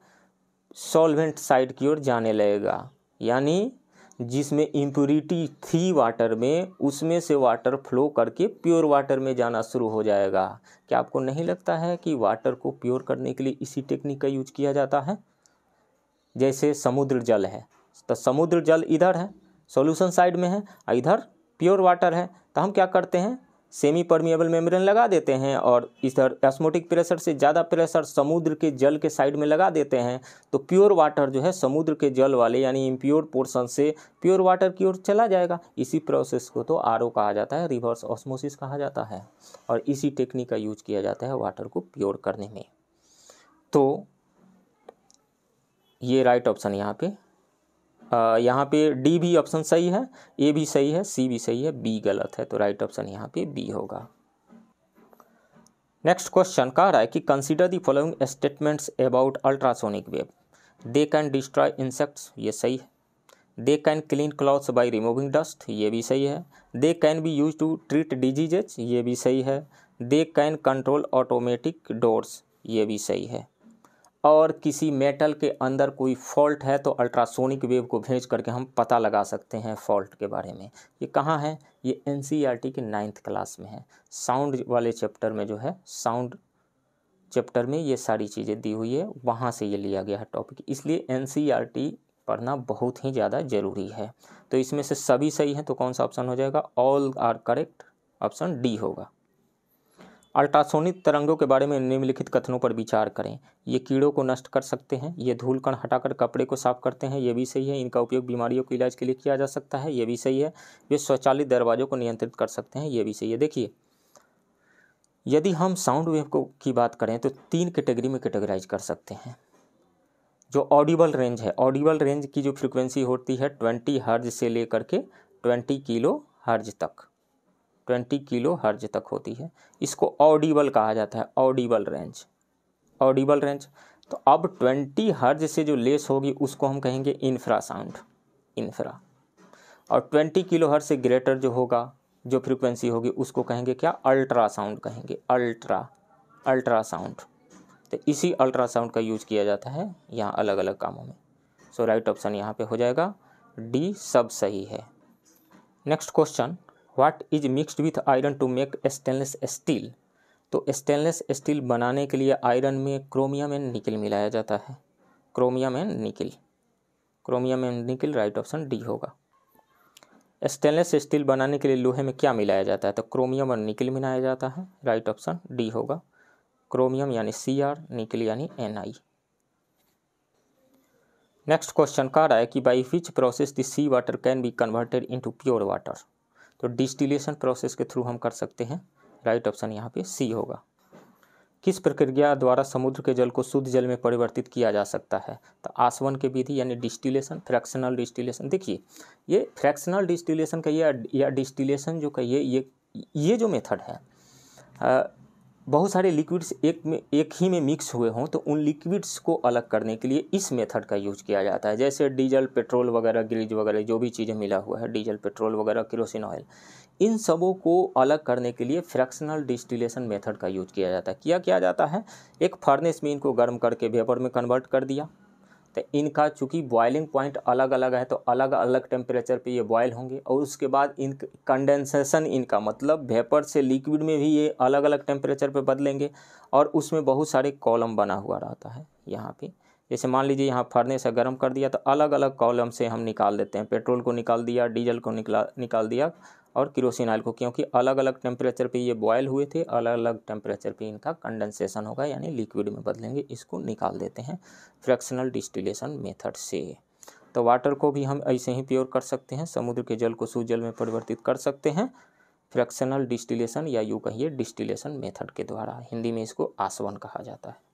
सॉल्वेंट साइड की ओर जाने लगेगा, यानी जिसमें इम्प्योरिटी थी वाटर में उसमें से वाटर फ्लो करके प्योर वाटर में जाना शुरू हो जाएगा। क्या आपको नहीं लगता है कि वाटर को प्योर करने के लिए इसी टेक्निक का यूज किया जाता है? जैसे समुद्र जल है, तो समुद्र जल इधर है सॉल्यूशन साइड में है, इधर प्योर वाटर है, तो हम क्या करते हैं, सेमी परमिएबल मेम्ब्रेन लगा देते हैं और इधर ऑस्मोटिक प्रेशर से ज़्यादा प्रेशर समुद्र के जल के साइड में लगा देते हैं, तो प्योर वाटर जो है समुद्र के जल वाले यानी इम्प्योर पोर्शन से प्योर वाटर की ओर चला जाएगा। इसी प्रोसेस को तो आरओ कहा जाता है, रिवर्स ऑस्मोसिस कहा जाता है, और इसी टेक्निक का यूज किया जाता है वाटर को प्योर करने में। तो ये राइट ऑप्शन यहाँ पे डी भी ऑप्शन सही है, ए भी सही है, सी भी सही है, बी गलत है, तो राइट ऑप्शन यहाँ पे बी होगा। नेक्स्ट क्वेश्चन कह रहा है कि consider the following statements about ultrasonic wave. They can destroy insects, ये सही है। They can clean clothes by removing dust, ये भी सही है। They can be use to treat diseases, ये भी सही है। They can control automatic doors, ये भी सही है। और किसी मेटल के अंदर कोई फॉल्ट है तो अल्ट्रासोनिक वेव को भेज करके हम पता लगा सकते हैं फॉल्ट के बारे में। ये कहाँ है, ये एनसीईआरटी के 9th क्लास में है, साउंड वाले चैप्टर में जो है, साउंड चैप्टर में ये सारी चीज़ें दी हुई है, वहाँ से ये लिया गया है टॉपिक, इसलिए एनसीईआरटी पढ़ना बहुत ही ज़्यादा ज़रूरी है। तो इसमें से सभी सही हैं, तो कौन सा ऑप्शन हो जाएगा, all are correct, option D होगा। अल्ट्रासोनिक तरंगों के बारे में निम्नलिखित कथनों पर विचार करें। ये कीड़ों को नष्ट कर सकते हैं, ये धूल कण हटाकर कपड़े को साफ करते हैं, ये भी सही है। इनका उपयोग बीमारियों के इलाज के लिए किया जा सकता है, ये भी सही है। वे स्वचालित दरवाजों को नियंत्रित कर सकते हैं, ये भी सही है। देखिए, यदि हम साउंड वेव को की बात करें तो 3 कैटेगरी में कैटेगराइज कर सकते हैं। जो ऑडिबल रेंज है, ऑडिबल रेंज की जो फ्रिक्वेंसी होती है 20 हर्ज से लेकर के 20 किलो हर्ज तक, 20 किलो हर्ज तक होती है, इसको ऑडिबल कहा जाता है, ऑडिबल रेंज, ऑडिबल रेंज। तो अब 20 हर्ज से जो लेस होगी उसको हम कहेंगे इंफ्रासाउंड, इंफ्रा। और 20 किलो हर्ज से ग्रेटर जो होगा, जो फ्रीक्वेंसी होगी उसको कहेंगे क्या, अल्ट्रासाउंड कहेंगे, अल्ट्रासाउंड। तो इसी अल्ट्रासाउंड का यूज किया जाता है यहाँ अलग अलग कामों में। सो राइट ऑप्शन यहाँ पे हो जाएगा डी, सब सही है। Next question, what is mixed with iron to make stainless steel. तो स्टेनलेस स्टील बनाने के लिए आयरन में क्रोमियम एंड निकल मिलाया जाता है, क्रोमियम एंड निकल, क्रोमियम एंड निकल, राइट ऑप्शन डी होगा। स्टेनलेस स्टील बनाने के लिए लोहे में क्या मिलाया जाता है, तो क्रोमियम और निकल मिलाया जाता है, राइट ऑप्शन डी होगा। क्रोमियम यानी Cr, निकल यानी Ni। नेक्स्ट क्वेश्चन कह रहा है कि by which process the sea water can be converted into pure water. तो डिस्टिलेशन प्रोसेस के थ्रू हम कर सकते हैं। राइट ऑप्शन यहाँ पे सी होगा। किस प्रक्रिया द्वारा समुद्र के जल को शुद्ध जल में परिवर्तित किया जा सकता है। तो आसवन की विधि यानी डिस्टिलेशन, फ्रैक्शनल डिस्टिलेशन। देखिए ये फ्रैक्शनल डिस्टिलेशन कहिए या डिस्टिलेशन जो कहिए, ये जो मेथड है, बहुत सारे लिक्विड्स एक ही में मिक्स हुए हों तो उन लिक्विड्स को अलग करने के लिए इस मेथड का यूज किया जाता है। जैसे डीजल, पेट्रोल वगैरह, ग्रीज वगैरह जो भी चीज़ें मिला हुआ है, डीजल, पेट्रोल वगैरह, केरोसिन ऑयल, इन सबों को अलग करने के लिए फ्रैक्शनल डिस्टिलेशन मेथड का यूज किया जाता है। किया जाता है, एक फर्नेस में इनको गर्म करके वेपर में कन्वर्ट कर दिया। तो इनका चूँकि बॉइलिंग पॉइंट अलग अलग है तो अलग अलग टेम्परेचर पे ये बॉयल होंगे, और उसके बाद इन कंडेंसेशन, इनका मतलब वेपर से लिक्विड में भी ये अलग अलग टेम्परेचर पे बदलेंगे, और उसमें बहुत सारे कॉलम बना हुआ रहता है यहाँ पे। जैसे मान लीजिए यहाँ फर्नेस से गर्म कर दिया तो अलग अलग कॉलम से हम निकाल देते हैं, पेट्रोल को निकाल दिया, डीजल को निकाल दिया और केरोसिन ऑयल को, क्योंकि अलग अलग टेम्परेचर पे ये बॉयल हुए थे, अलग अलग टेम्परेचर पे इनका कंडेंसेशन होगा यानी लिक्विड में बदलेंगे, इसको निकाल देते हैं फ्रैक्शनल डिस्टिलेशन मेथड से। तो वाटर को भी हम ऐसे ही प्योर कर सकते हैं, समुद्र के जल को शुद्ध जल में परिवर्तित कर सकते हैं फ्रैक्शनल डिस्टिलेशन या यूँ कहिए डिस्टिलेशन मेथड के द्वारा। हिंदी में इसको आसवन कहा जाता है।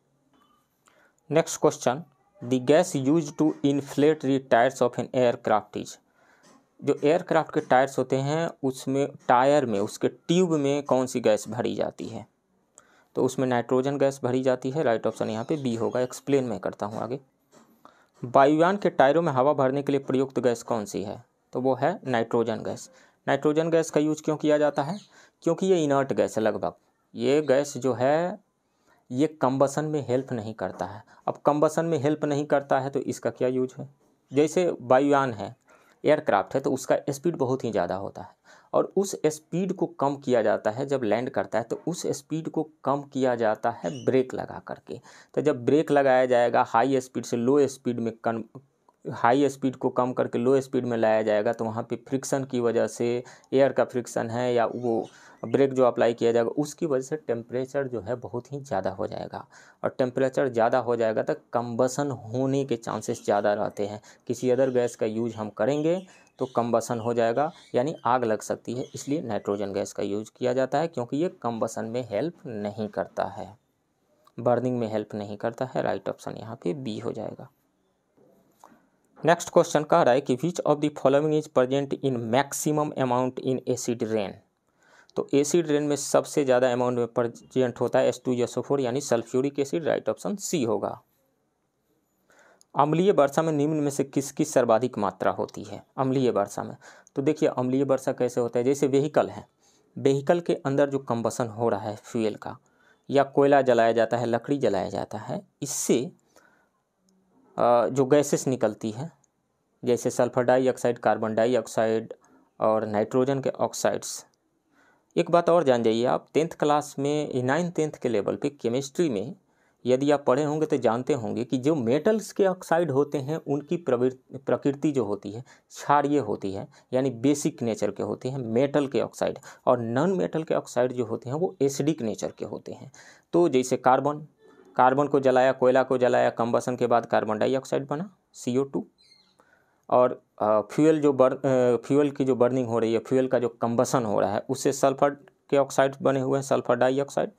Next question, the gas use to inflate the tyres of an aircraft is. जो एयरक्राफ्ट के टायर्स होते हैं उसमें टायर में, उसके ट्यूब में कौन सी गैस भरी जाती है। तो उसमें नाइट्रोजन गैस भरी जाती है। राइट ऑप्शन यहाँ पे बी होगा। एक्सप्लेन मैं करता हूँ आगे। वायुयान के टायरों में हवा भरने के लिए प्रयुक्त गैस कौन सी है। तो वो है नाइट्रोजन गैस। नाइट्रोजन गैस का यूज क्यों किया जाता है, क्योंकि ये इनर्ट गैस है लगभग। ये गैस जो है ये कंबसन में हेल्प नहीं करता है। अब कंबसन में हेल्प नहीं करता है तो इसका क्या यूज है। जैसे वायुयान है, एयरक्राफ्ट है, तो उसका स्पीड बहुत ही ज़्यादा होता है और उस स्पीड को कम किया जाता है जब लैंड करता है, तो उस स्पीड को कम किया जाता है ब्रेक लगा करके। तो जब ब्रेक लगाया जाएगा हाई स्पीड से लो स्पीड में, हाई स्पीड को कम करके लो स्पीड में लाया जाएगा, तो वहाँ पे फ्रिक्शन की वजह से, एयर का फ्रिक्शन है या वो ब्रेक जो अप्लाई किया जाएगा उसकी वजह से टेम्परेचर जो है बहुत ही ज़्यादा हो जाएगा, और टेम्परेचर ज़्यादा हो जाएगा तो कंबसन होने के चांसेस ज़्यादा रहते हैं। किसी अदर गैस का यूज हम करेंगे तो कंबसन हो जाएगा यानी आग लग सकती है, इसलिए नाइट्रोजन गैस का यूज किया जाता है, क्योंकि ये कंबसन में हेल्प नहीं करता है, बर्निंग में हेल्प नहीं करता है। राइट ऑप्शन यहाँ पे बी हो जाएगा। नेक्स्ट क्वेश्चन कह रहा है कि which of the following is present in maximum amount in acid rain. तो एसिड रेन में सबसे ज़्यादा अमाउंट में प्रेजेंट होता है H2SO4 यानी sulphuric acid. Right option C होगा। अम्लीय वर्षा में निम्न में से किसकी सर्वाधिक मात्रा होती है। अम्लीय वर्षा में, तो देखिए अम्लीय वर्षा कैसे होता है, जैसे व्हीकल है, व्हीकल के अंदर जो कंबसन हो रहा है फ्यूल का, या कोयला जलाया जाता है, लकड़ी जलाया जाता है, इससे जो गैसेस निकलती है जैसे सल्फर डाइऑक्साइड, कार्बन डाइऑक्साइड और नाइट्रोजन के ऑक्साइड्स। एक बात और जान जाइए आप, 10th क्लास में 9th 10th के लेवल पे केमिस्ट्री में यदि आप पढ़े होंगे तो जानते होंगे कि जो मेटल्स के ऑक्साइड होते हैं उनकी प्रकृति जो होती है क्षारीय होती है, यानी बेसिक नेचर के होते हैं मेटल के ऑक्साइड, और नॉन मेटल के ऑक्साइड जो होते हैं वो एसिडिक नेचर के होते हैं। तो जैसे कार्बन को जलाया, कोयला को जलाया, कंबसन के बाद कार्बन डाइऑक्साइड बना CO2, और फ्यूल की जो बर्निंग हो रही है, फ्यूल का जो कंबसन हो रहा है उससे सल्फर के ऑक्साइड बने हुए हैं, सल्फर डाइऑक्साइड,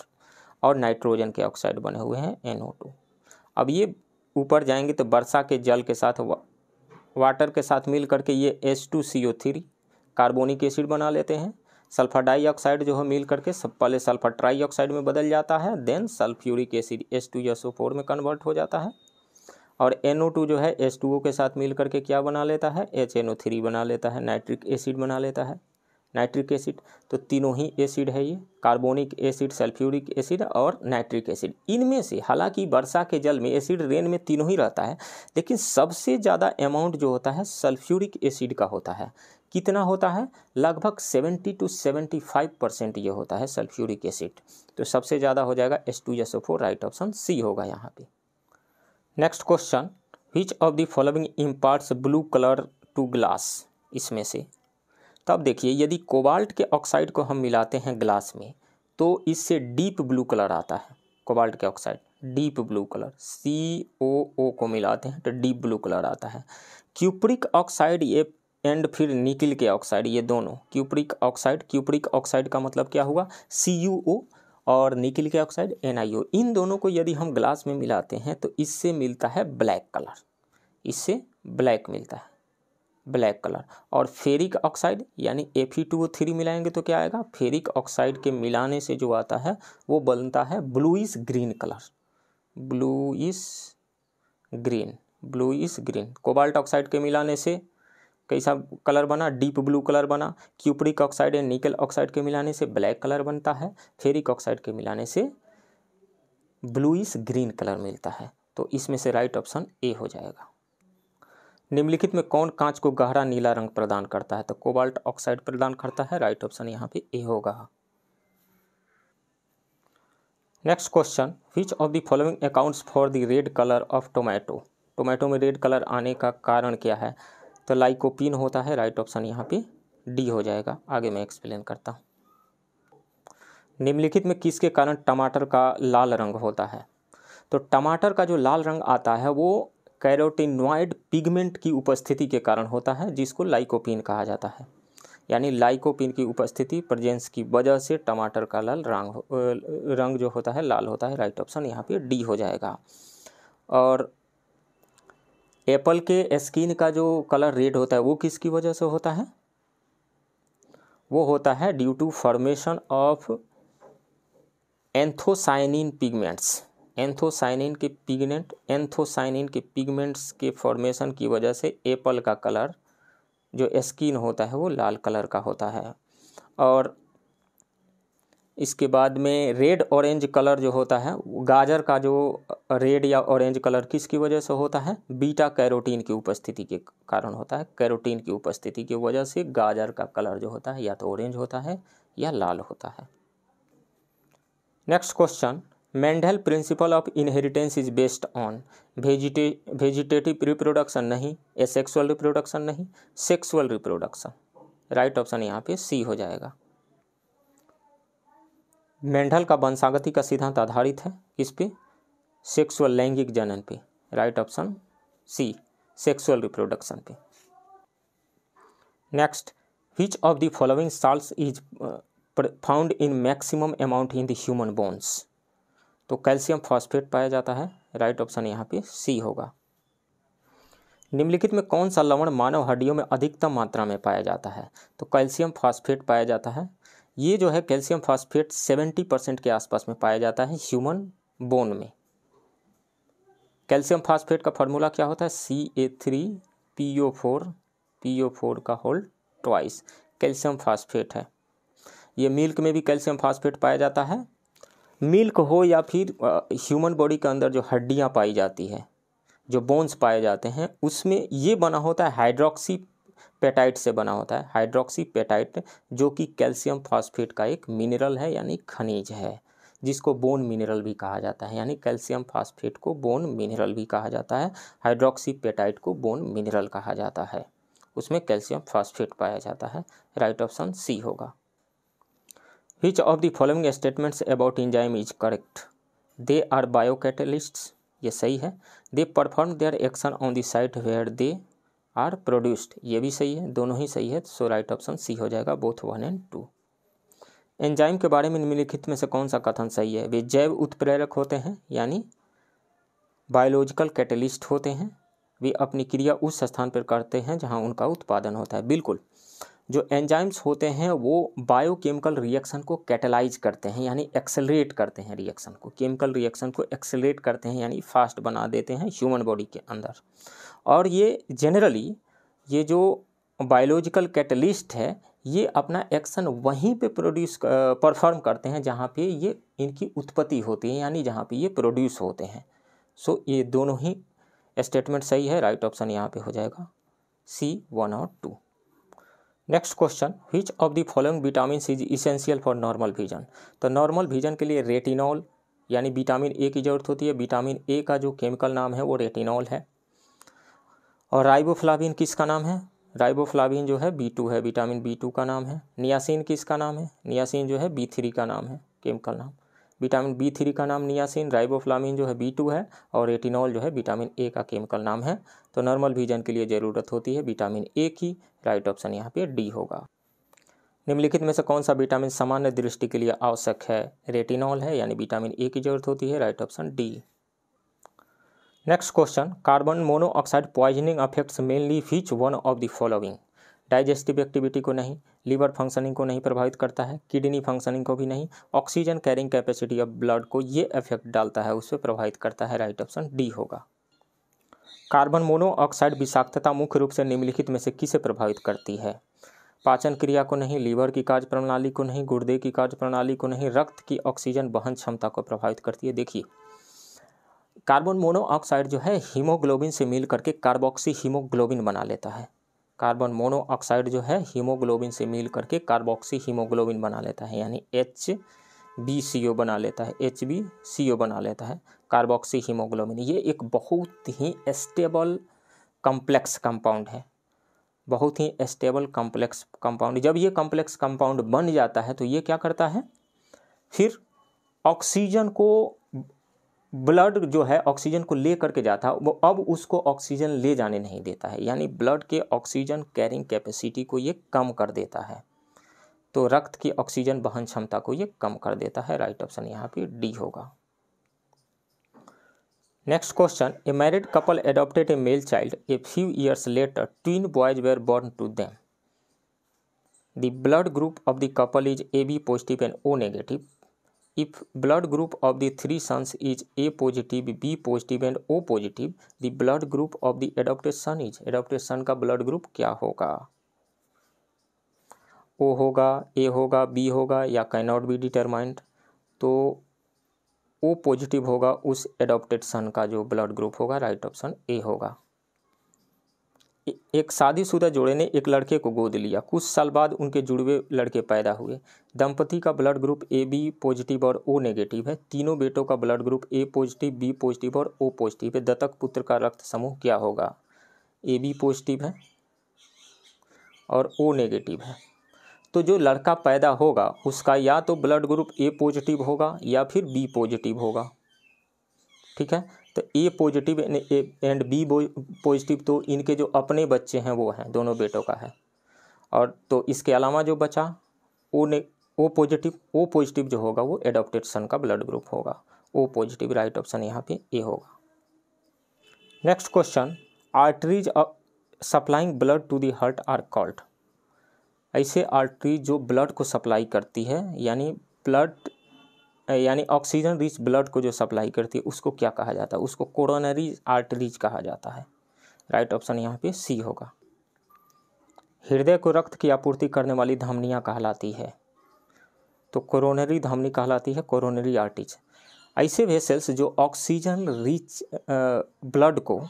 और नाइट्रोजन के ऑक्साइड बने हुए हैं NO2। अब ये ऊपर जाएंगे तो वर्षा के जल के साथ वाटर के साथ मिल करके ये H2CO3 कार्बोनिक एसिड बना लेते हैं। सल्फर डाइऑक्साइड जो है मिल करके पहले सल्फर ट्राइऑक्साइड में बदल जाता है, देन सल्फ्यूरिक एसिड H2SO4 में कन्वर्ट हो जाता है, और NO2 जो है H2O के साथ मिल करके क्या बना लेता है, HNO3 बना लेता है, नाइट्रिक एसिड बना लेता है, नाइट्रिक एसिड। तो तीनों ही एसिड है ये, कार्बोनिक एसिड, सल्फ्यूरिक एसिड और नाइट्रिक एसिड। इनमें से हालांकि वर्षा के जल में, एसिड रेन में तीनों ही रहता है, लेकिन सबसे ज़्यादा अमाउंट जो होता है सल्फ्यूरिक एसिड का होता है। कितना होता है, लगभग 70 to 75% ये होता है सल्फ्यूरिक एसिड। तो सबसे ज़्यादा हो जाएगा H2SO4। राइट ऑप्शन सी होगा यहाँ पे। Next question, which of the following imparts blue colour to glass. इसमें से तब देखिए यदि कोबाल्ट के ऑक्साइड को हम मिलाते हैं ग्लास में तो इससे डीप ब्लू कलर आता है। कोबाल्ट के oxide deep blue colour, COO को मिलाते हैं तो डीप ब्लू कलर आता है। क्यूप्रिक ऑक्साइड ये एंड फिर निकिल के ऑक्साइड, ये दोनों क्यूप्रिक ऑक्साइड का मतलब क्या हुआ, CuO, और निकिल के ऑक्साइड NiO। इन दोनों को यदि हम ग्लास में मिलाते हैं तो इससे मिलता है ब्लैक कलर, इससे ब्लैक मिलता है, ब्लैक कलर। और फेरिक ऑक्साइड यानी Fe2O3 मिलाएंगे तो क्या आएगा, फेरिक ऑक्साइड के मिलाने से जो आता है वो बनता है bluish green colour, bluish green. Cobalt oxide के मिलाने से कैसा कलर बना, डीप ब्लू कलर बना। क्यूप्रिक ऑक्साइड एंड निकल ऑक्साइड के मिलाने से ब्लैक कलर बनता है। फेरिक ऑक्साइड के मिलाने से ब्लूइश ग्रीन कलर मिलता है। तो इसमें से राइट ऑप्शन ए हो जाएगा। निम्नलिखित में कौन कांच को गहरा नीला रंग प्रदान करता है, तो कोबाल्ट ऑक्साइड प्रदान करता है। राइट ऑप्शन यहाँ पे ए होगा। Next question, which of the following accounts for the red colour of tomato. Tomato में रेड कलर आने का कारण क्या है, तो लाइकोपीन होता है। राइट ऑप्शन यहाँ पे डी हो जाएगा। आगे मैं एक्सप्लेन करता हूँ। निम्नलिखित में किसके कारण टमाटर का लाल रंग होता है, तो टमाटर का जो लाल रंग आता है वो कैरोटीनॉइड पिगमेंट की उपस्थिति के कारण होता है, जिसको लाइकोपीन कहा जाता है। यानी लाइकोपीन की उपस्थिति प्रेजेंस की वजह से टमाटर का लाल रंग जो होता है लाल होता है। राइट ऑप्शन यहाँ पे डी हो जाएगा। और एप्पल के स्किन का जो कलर रेड होता है वो किसकी वजह से होता है, वो होता है due to formation of anthocyanin pigments. Anthocyanin के पिगमेंट्स के फॉर्मेशन की वजह से एप्पल का कलर जो स्किन होता है वो लाल कलर का होता है। और इसके बाद में रेड ऑरेंज कलर जो होता है, गाजर का जो रेड या ऑरेंज कलर किसकी वजह से होता है, बीटा कैरोटीन की उपस्थिति के कारण होता है। कैरोटीन की उपस्थिति की वजह से गाजर का कलर जो होता है या तो ऑरेंज होता है या लाल होता है। Next question, Mendel principle of inheritance is based on vegetative reproduction नहीं, एसेक्सुअल रिप्रोडक्शन नहीं, सेक्सुअल रिप्रोडक्शन। राइट ऑप्शन यहाँ पे सी हो जाएगा। मेंडल का वंशागति का सिद्धांत आधारित है किस पे, सेक्सुअल लैंगिक जनन पे। Right option C, sexual reproduction पे। Next, which of the following salts is found in maximum amount in the human bones, तो कैल्शियम फॉस्फेट पाया जाता है। राइट ऑप्शन यहाँ पे सी होगा। निम्नलिखित में कौन सा लवण मानव हड्डियों में अधिकतम मात्रा में पाया जाता है, तो कैल्शियम फॉस्फेट पाया जाता है। ये जो है कैल्शियम फॉस्फेट 70% के आसपास में पाया जाता है ह्यूमन बोन में। कैल्शियम फॉस्फेट का फॉर्मूला क्या होता है, Ca3PO4 का होल ट्वाइस कैल्शियम फॉस्फेट है। ये मिल्क में भी कैल्शियम फॉस्फेट पाया जाता है। मिल्क हो या फिर ह्यूमन बॉडी के अंदर जो हड्डियाँ पाई जाती है, जो बोन्स पाए जाते हैं, उसमें ये बना होता है हाइड्रोक्सी पेटाइट से बना होता है। हाइड्रोक्सी पेटाइट जो कि कैल्शियम फॉस्फेट का एक मिनरल है यानी खनिज है, जिसको बोन मिनरल भी कहा जाता है। यानी कैल्शियम फॉस्फेट को बोन मिनरल भी कहा जाता है, हाइड्रोक्सी पेटाइट को बोन मिनरल कहा जाता है। उसमें कैल्शियम फॉस्फेट पाया जाता है। राइट ऑप्शन सी होगा। Which of the following statements about enzyme is correct? They are biocatalysts, ये सही है। They perform their action on the site where they are produced, ये भी सही है, दोनों ही सही है। सो राइट ऑप्शन सी हो जाएगा, बोथ 1 और 2। एंजाइम के बारे में निम्नलिखित में से कौन सा कथन सही है, वे जैव उत्प्रेरक होते हैं यानी बायोलॉजिकल कैटलिस्ट होते हैं। वे अपनी क्रिया उस स्थान पर करते हैं जहाँ उनका उत्पादन होता है। बिल्कुल, जो एंजाइम्स होते हैं वो बायोकेमिकल रिएक्शन को कैटलाइज करते हैं यानी एक्सेलरेट करते हैं रिएक्शन को, केमिकल रिएक्शन को एक्सेलरेट करते हैं यानी फास्ट बना देते हैं ह्यूमन बॉडी के अंदर। और ये जनरली ये जो बायोलॉजिकल कैटलिस्ट है ये अपना एक्शन वहीं पे परफॉर्म करते हैं जहाँ पे ये इनकी उत्पत्ति होती है यानी जहाँ पे ये प्रोड्यूस होते हैं। सो ये दोनों ही स्टेटमेंट सही है। राइट ऑप्शन यहाँ पे हो जाएगा C 1 और 2। Next question, which of the following vitamin is essential for normal vision, तो नॉर्मल विजन के लिए रेटिनॉल यानी विटामिन ए की ज़रूरत होती है। विटामिन ए का जो केमिकल नाम है वो रेटिनॉल है। और राइबोफ्लाविन किसका नाम है, राइबोफ्लाविन जो है B2 है, विटामिन B2 का नाम है। नियासिन किसका नाम है, नियासिन जो है B3 का नाम है केमिकल नाम। विटामिन B3 का नाम नियासिन, राइबोफ्लाविन जो है B2 है, और रेटिनॉल जो है विटामिन ए का केमिकल नाम है। तो नॉर्मल विजन के लिए ज़रूरत होती है विटामिन ए की। राइट ऑप्शन यहाँ पे डी होगा। निम्नलिखित में से कौन सा विटामिन सामान्य दृष्टि के लिए आवश्यक है? रेटिनॉल है, यानी विटामिन ए की जरूरत होती है। Right option D. Next question, carbon monoxide poisoning affects mainly which one of the following? Digestive activity को नहीं, लीवर फंक्शनिंग को नहीं प्रभावित करता है, किडनी फंक्शनिंग को भी नहीं, oxygen carrying capacity of blood को ये इफेक्ट डालता है, उस पर प्रभावित करता है। राइट ऑप्शन डी होगा। कार्बन मोनोऑक्साइड विषाक्तता मुख्य रूप से निम्नलिखित में से किसे प्रभावित करती है? पाचन क्रिया को नहीं, लीवर की कार्य प्रणाली को नहीं, गुर्दे की कार्य प्रणाली को नहीं, रक्त की ऑक्सीजन वहन क्षमता को प्रभावित करती है। देखिए, कार्बन मोनोऑक्साइड जो है हीमोग्लोबिन से मिल करके कार्बोक्सी हीमोग्लोबिन बना लेता है। कार्बन मोनोऑक्साइड जो है हीमोग्लोबिन से मिल करके कार्बोक्सी हीमोग्लोबिन बना लेता है, यानी HbCO बना लेता है, HbCO बना लेता है कार्बोक्सी हीमोग्लोबिन। ये एक बहुत ही स्टेबल कॉम्प्लेक्स कंपाउंड है, बहुत ही स्टेबल कॉम्प्लेक्स कंपाउंड। जब ये कॉम्प्लेक्स कंपाउंड बन जाता है तो ये क्या करता है, फिर ऑक्सीजन को, ब्लड जो है ऑक्सीजन को ले करके जाता है, वो अब उसको ऑक्सीजन ले जाने नहीं देता है, यानी ब्लड के ऑक्सीजन कैरिंग कैपेसिटी को ये कम कर देता है। तो रक्त की ऑक्सीजन वहन क्षमता को ये कम कर देता है। राइट ऑप्शन यहाँ पे डी होगा। Next question, a married couple adopted a male child a few years later, twin boys were born to them. The blood group of the couple is AB positive and O negative. If blood group of the three sons is A positive, B positive and O positive, the blood group of the adopted son is, adopted son का blood group क्या होगा? O होगा, A होगा, B होगा, या cannot be determined। तो O positive होगा उस adopted son का जो blood group होगा। राइट ऑप्शन A होगा। एक शादीशुदा जोड़े ने एक लड़के को गोद लिया, कुछ साल बाद उनके जुड़वे लड़के पैदा हुए। दंपति का ब्लड ग्रुप AB पॉजिटिव और O नेगेटिव है। तीनों बेटों का blood group A positive, B positive और O पॉजिटिव है। दत्तक पुत्र का रक्त समूह क्या होगा? AB पॉजिटिव है और O नेगेटिव है। तो जो लड़का पैदा होगा उसका या तो ब्लड ग्रुप A पॉजिटिव होगा या फिर B पॉजिटिव होगा। ठीक है, तो A positive and B positive, तो इनके जो अपने बच्चे हैं वो हैं, दोनों बेटों का है। और तो इसके अलावा जो बचा O पॉजिटिव जो होगा वो एडॉप्टेड सन का ब्लड ग्रुप होगा, O पॉजिटिव। राइट ऑप्शन यहाँ पे A होगा। Next question, arteries supplying blood to the heart are called. ऐसे आर्टरी जो ब्लड को सप्लाई करती है, यानी ऑक्सीजन रिच ब्लड को जो सप्लाई करती है, उसको क्या कहा जाता है? उसको कोरोनरी आर्टरीज कहा जाता है। राइट ऑप्शन यहाँ पे C होगा। हृदय को रक्त की आपूर्ति करने वाली धमनियाँ कहलाती है, तो कोरोनरी धमनी कहलाती है, कोरोनरी आर्टरीज। ऐसे वेसल्स जो ऑक्सीजन रिच ब्लड को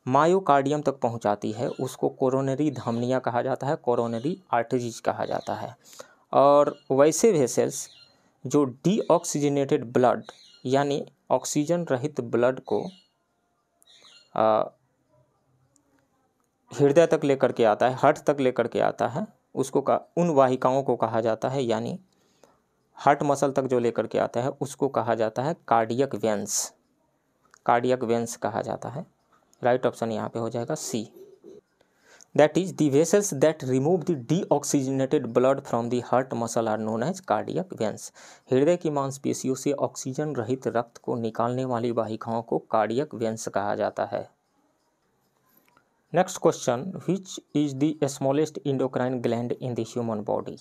मायोकार्डियम तक पहुँचाती है, उसको कोरोनरी धमनियाँ कहा जाता है, कोरोनरी आर्टरीज कहा जाता है। और वैसे वेसल्स जो डीऑक्सीजनेटेड ब्लड, यानी ऑक्सीजन रहित ब्लड को हृदय तक लेकर के आता है, हार्ट तक लेकर के आता है, उसको उन वाहिकाओं को कहा जाता है, यानी हार्ट मसल तक जो लेकर के आता है उसको कहा जाता है कार्डियक वेंस, कार्डियक वेंस कहा जाता है। राइट ऑप्शन यहाँ पे हो जाएगा C। That is the vessels that remove the deoxygenated blood from the heart muscle are known as cardiac veins. हृदय की मांसपेशियों से ऑक्सीजन रहित रक्त को निकालने वाली वाहिकाओं को कार्डियक वेंस कहा जाता है। Next question, which is the smallest endocrine gland in the human body.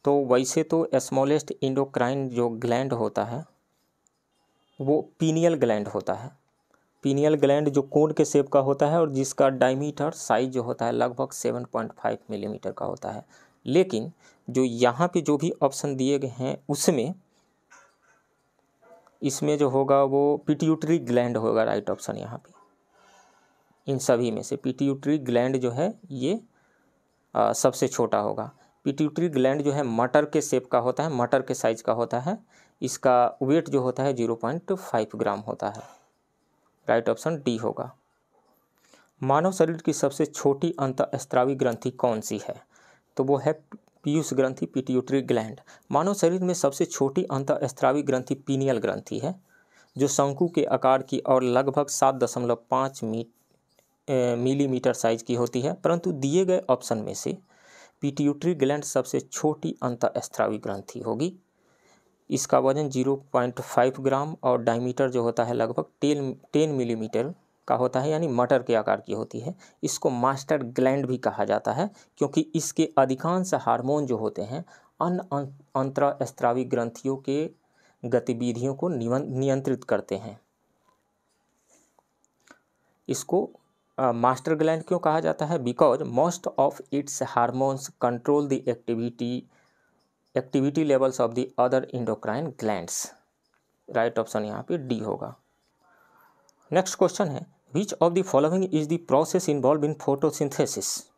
तो वैसे तो स्मॉलेस्ट इंडोक्राइन जो ग्लैंड होता है वो पीनियल ग्लैंड होता है। पीनियल ग्लैंड जो कोन के शेप का होता है और जिसका डायमीटर साइज जो होता है लगभग 7.5 मिलीमीटर का होता है। लेकिन जो यहाँ पे जो भी ऑप्शन दिए गए हैं उसमें इसमें जो होगा वो पिट्यूटरी ग्लैंड होगा। राइट ऑप्शन यहाँ पे इन सभी में से पिट्यूटरी ग्लैंड जो है ये सबसे छोटा होगा। पिट्यूटरी ग्लैंड जो है मटर के शेप का होता है, मटर के साइज का होता है। इसका वेट जो होता है 0.5 ग्राम होता है। राइट ऑप्शन डी होगा। मानव शरीर की सबसे छोटी अंतःस्रावी ग्रंथि कौन सी है? तो वो है पीयूष ग्रंथि, पिट्यूटरी ग्लैंड। मानव शरीर में सबसे छोटी अंतःस्रावी ग्रंथि पीनियल ग्रंथि है, जो शंकु के आकार की और लगभग 7.5 मिलीमीटर साइज की होती है। परंतु दिए गए ऑप्शन में से पिट्यूटरी ग्लैंड सबसे छोटी अंतःस्रावी ग्रंथि होगी। इसका वजन 0.5 ग्राम और डायमीटर जो होता है लगभग 10 मिलीमीटर का होता है, यानी मटर के आकार की होती है। इसको मास्टर ग्लैंड भी कहा जाता है, क्योंकि इसके अधिकांश हार्मोन जो होते हैं अन्य अंतःस्रावी ग्रंथियों के गतिविधियों को नियंत्रित करते हैं। इसको मास्टर ग्लैंड क्यों कहा जाता है? Because most of its hormones control the activity levels of the other endocrine glands. Right option यहाँ पे डी होगा। नेक्स्ट क्वेश्चन है, which of the following is the process involve in photosynthesis?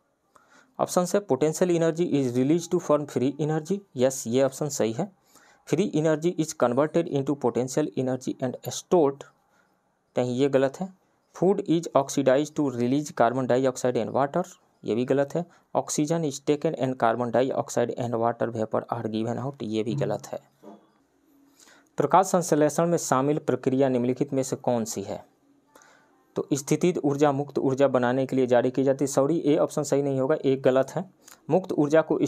Option है potential energy is release to form free energy. Yes, ये option सही है। Free energy is converted into potential energy and stored, कहीं ये गलत है। Food is oxidise to release carbon dioxide and water, ये भी गलत है। Oxygen is taken and carbon dioxide and water vapour are given out, ये भी गलत है। प्रकाश संश्लेषण में शामिल प्रक्रिया निम्नलिखित में से कौन सी है? तो स्थितिज ऊर्जा मुक्त ऊर्जा बनाने के लिए जारी की जाती है। सॉरी, ए ऑप्शन सही नहीं होगा, एक गलत है। मुक्त ऊर्जा को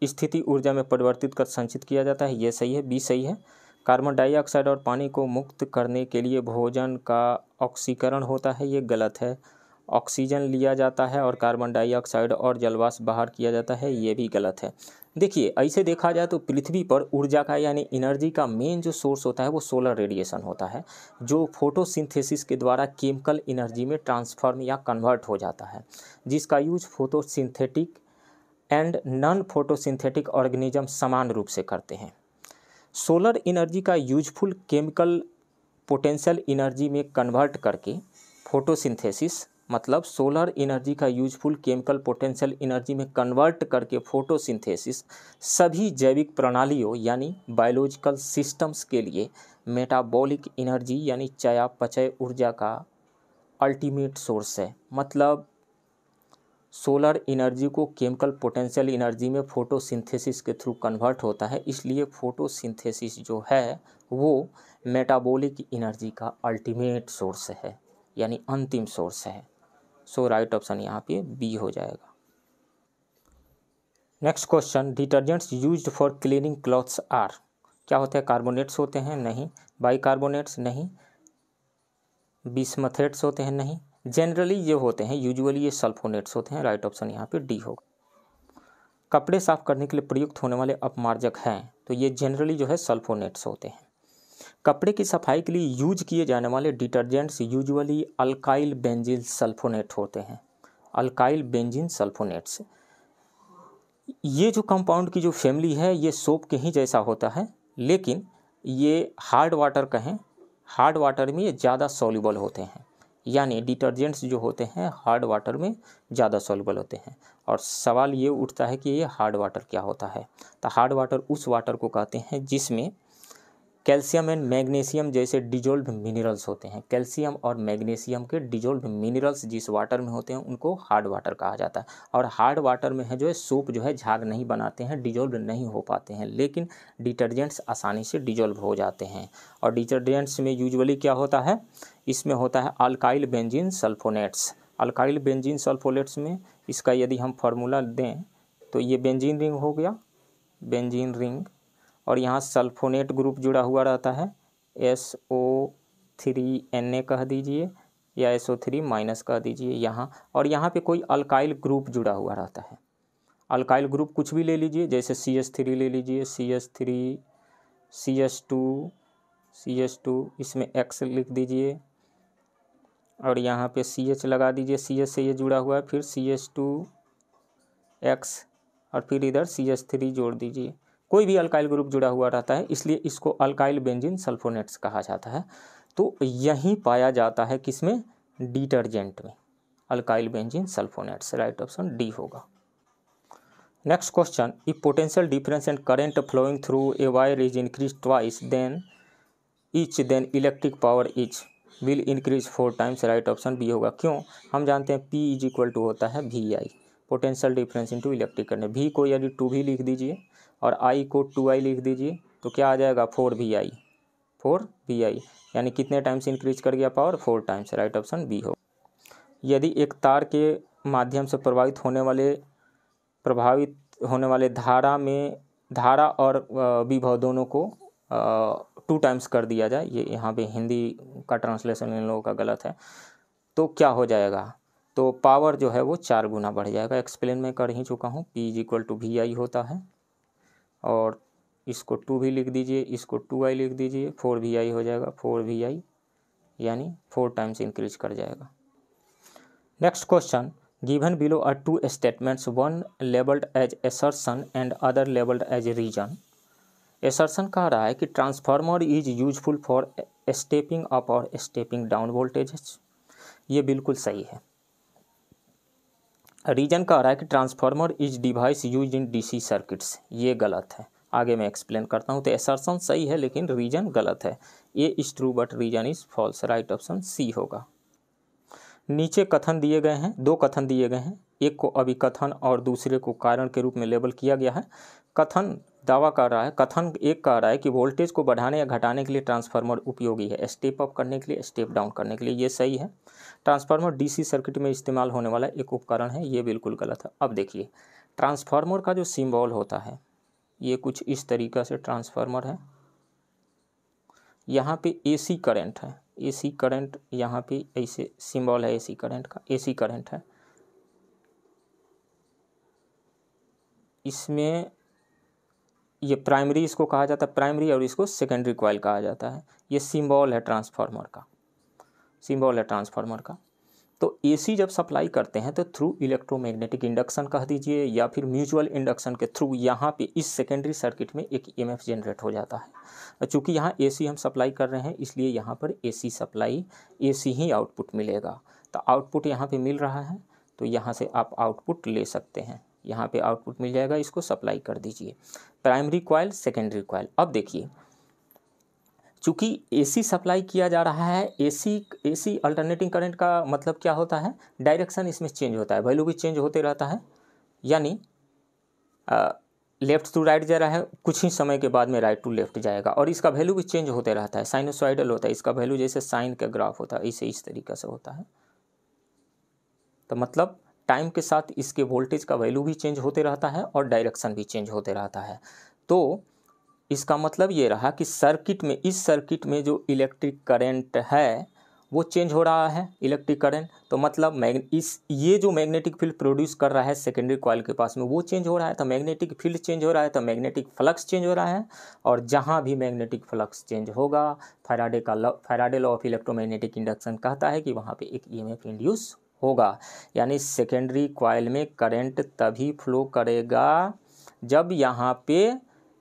स्थिति ऊर्जा में परिवर्तित कर संचित किया जाता है, ये सही है, बी सही है। कार्बन डाइऑक्साइड और पानी को मुक्त करने के लिए भोजन का ऑक्सीकरण होता है, ये गलत है। ऑक्सीजन लिया जाता है और कार्बन डाइऑक्साइड और जलवाष्प बाहर किया जाता है, ये भी गलत है। देखिए, ऐसे देखा जाए तो पृथ्वी पर ऊर्जा का यानी एनर्जी का मेन जो सोर्स होता है वो सोलर रेडिएशन होता है, जो फोटोसिंथेसिस के द्वारा केमिकल एनर्जी में ट्रांसफॉर्म या कन्वर्ट हो जाता है, जिसका use photosynthetic and non photosynthetic organism समान रूप से करते हैं। सोलर एनर्जी का यूजफुल केमिकल पोटेंशियल एनर्जी में कन्वर्ट करके फोटोसिंथेसिस, मतलब सोलर एनर्जी का यूजफुल केमिकल पोटेंशियल एनर्जी में कन्वर्ट करके फोटोसिंथेसिस सभी जैविक प्रणालियों यानी बायोलॉजिकल सिस्टम्स के लिए मेटाबॉलिक एनर्जी यानी चयापचय ऊर्जा का अल्टीमेट सोर्स है। मतलब सोलर एनर्जी को केमिकल पोटेंशियल एनर्जी में फोटोसिंथेसिस के थ्रू कन्वर्ट होता है, इसलिए फोटोसिंथेसिस जो है वो मेटाबॉलिक एनर्जी का अल्टीमेट सोर्स है, यानी अंतिम सोर्स है। सो राइट ऑप्शन यहाँ पे बी हो जाएगा। Next question, detergents used for cleaning clothes are, क्या होते हैं? कार्बोनेट्स होते हैं? नहीं। बाइकार्बोनेट्स? नहीं। बिस्मथेट्स होते हैं? नहीं। जनरली ये होते हैं, यूजुअली ये सल्फोनेट्स होते हैं। राइट ऑप्शन यहाँ पे डी होगा। कपड़े साफ करने के लिए प्रयुक्त होने वाले अपमार्जक हैं, तो ये जनरली जो है सल्फोनेट्स होते हैं। कपड़े की सफाई के लिए यूज किए जाने वाले detergents usually alkyl benzene sulphonate होते हैं। अल्काइल बेंजीन सल्फोनेट्स, ये जो कंपाउंड की जो फैमिली है ये सोप के ही जैसा होता है, लेकिन ये हार्ड वाटर कहें, हार्ड वाटर में ये ज़्यादा सॉल्युबल होते हैं, यानी डिटर्जेंट्स जो होते हैं हार्ड वाटर में ज़्यादा सॉल्युबल होते हैं। और सवाल ये उठता है कि ये हार्ड वाटर क्या होता है? तो हार्ड वाटर उस वाटर को कहते हैं जिसमें कैल्शियम एंड मैग्नीशियम जैसे डिजोल्व मिनरल्स होते हैं। कैल्शियम और मैग्नीशियम के डिजोल्व मिनरल्स जिस वाटर में होते हैं उनको हार्ड वाटर कहा जाता है। और हार्ड वाटर में है जो है सोप जो है झाग नहीं बनाते हैं, डिजोल्व नहीं हो पाते हैं, लेकिन डिटर्जेंट्स आसानी से डिजोल्व हो जाते हैं। और डिटर्जेंट्स में यूजुअली क्या होता है? इसमें होता है alkyl benzene sulphonates. Alkyl benzene sulphonates में इसका यदि हम फार्मूला दें तो ये बेंजीन रिंग हो गया, बेंजीन रिंग, और यहाँ सल्फोनेट ग्रुप जुड़ा हुआ रहता है, SO3Na कह दीजिए या SO3 माइनस कह दीजिए यहाँ, और यहाँ पे कोई अल्काइल ग्रुप जुड़ा हुआ रहता है। अल्काइल ग्रुप कुछ भी ले लीजिए, जैसे CH3 ले लीजिए, CH3, CH2, इसमें X लिख दीजिए और यहाँ पे CH लगा दीजिए, CH से ये जुड़ा हुआ है, फिर CH2X और फिर इधर CH3 जोड़ दीजिए। कोई भी अल्काइल ग्रुप जुड़ा हुआ रहता है, इसलिए इसको अल्काइल बेंजीन सल्फोनेट्स कहा जाता है। तो यही पाया जाता है किसमें? डिटर्जेंट में, alkyl benzene sulphonates. Right option D होगा। Next question, if potential difference and current flowing through a wire is increase twice then electric power is will increase 4 times. Right option B होगा। क्यों? हम जानते हैं P = होता है VI। Potential difference into electric current. V को यदि 2V लिख दीजिए और I को 2I लिख दीजिए तो क्या आ जाएगा 4VI, 4VI यानी कितने टाइम्स इंक्रीज कर गया power, 4 times. Right option B हो। यदि एक तार के माध्यम से प्रभावित होने वाले धारा और विभव दोनों को 2 टाइम्स कर दिया जाए, ये यहाँ पे हिंदी का ट्रांसलेशन इन लोगों का गलत है, तो क्या हो जाएगा, तो पावर जो है वो 4 गुना बढ़ जाएगा। एक्सप्लेन मैं कर ही चुका हूँ, P = VI होता है और इसको 2V लिख दीजिए, इसको 2I लिख दीजिए, 4VI हो जाएगा, 4VI यानी 4 टाइम्स इंक्रीज कर जाएगा। Next question, given below are 2 स्टेटमेंट्स, one labelled as assertion and other labelled as reason. Assertion कह रहा है कि transformer is useful for stepping up और स्टेपिंग डाउन वोल्टेजेस, ये बिल्कुल सही है। रीजन कह रहा है कि transformer is device used in DC circuits, ये गलत है। आगे मैं एक्सप्लेन करता हूँ। तो असर्शन सही है लेकिन रीजन गलत है। A is true but reason is false. Right option C होगा। नीचे कथन दिए गए हैं, 2 कथन दिए गए हैं, एक को अभिकथन और दूसरे को कारण के रूप में लेबल किया गया है। कथन दावा कर रहा है, कथन एक कह रहा है कि वोल्टेज को बढ़ाने या घटाने के लिए ट्रांसफार्मर उपयोगी है, स्टेप अप करने के लिए, स्टेप डाउन करने के लिए, ये सही है। ट्रांसफार्मर डीसी सर्किट में इस्तेमाल होने वाला एक उपकरण है, ये बिल्कुल गलत है। अब देखिए ट्रांसफार्मर का जो सिंबल होता है ये कुछ इस तरीक़ा से ट्रांसफार्मर है, यहाँ पे एसी करंट है, एसी करंट यहाँ पे ऐसे सिंबल है एसी करंट का, एसी करंट है। इसमें ये प्राइमरी इसको कहा जाता है, प्राइमरी, और इसको सेकेंडरी कॉइल कहा जाता है। ये सिंबल है ट्रांसफार्मर का, सिंबल है ट्रांसफार्मर का। तो एसी जब सप्लाई करते हैं तो थ्रू इलेक्ट्रोमैग्नेटिक इंडक्शन कह दीजिए या फिर म्यूचुअल इंडक्शन के थ्रू यहाँ पे इस सेकेंडरी सर्किट में एक ईएमएफ जनरेट हो जाता है। चूँकि यहाँ एसी हम सप्लाई कर रहे हैं इसलिए यहाँ पर एसी सप्लाई, एसी ही आउटपुट मिलेगा। तो आउटपुट यहाँ पे मिल रहा है तो यहाँ से आप आउटपुट ले सकते हैं, यहाँ पे आउटपुट मिल जाएगा, इसको सप्लाई कर दीजिए। Primary coil, secondary coil. अब देखिए चूँकि एसी सप्लाई किया जा रहा है, एसी अल्टरनेटिंग करंट का मतलब क्या होता है, डायरेक्शन इसमें चेंज होता है, वैल्यू भी चेंज होते रहता है, यानी लेफ्ट टू राइट जा रहा है, कुछ ही समय के बाद में राइट टू लेफ्ट जाएगा और इसका वैल्यू भी चेंज होते रहता है, साइनोसॉइडल होता है, इसका वैल्यू जैसे साइन का ग्राफ होता है ऐसे इस तरीक़े से होता है। तो मतलब टाइम के साथ इसके वोल्टेज का वैल्यू भी चेंज होते रहता है और डायरेक्शन भी चेंज होते रहता है। तो इसका मतलब ये रहा कि सर्किट में, इस सर्किट में जो इलेक्ट्रिक करंट है वो चेंज हो रहा है, इलेक्ट्रिक करंट। तो मतलब ये जो मैग्नेटिक फील्ड प्रोड्यूस कर रहा है सेकेंडरी कॉइल के पास में वो चेंज हो रहा है, तो मैग्नेटिक फील्ड चेंज हो रहा है, तो मैग्नेटिक फ्लक्स चेंज हो रहा है। और जहाँ भी मैग्नेटिक फ्लक्स चेंज होगा, Faraday law of electromagnetic induction कहता है कि वहाँ पे एक ईएमएफ इंड्यूस होगा। यानी सेकेंडरी कॉइल में करंट तभी फ्लो करेगा जब यहाँ पे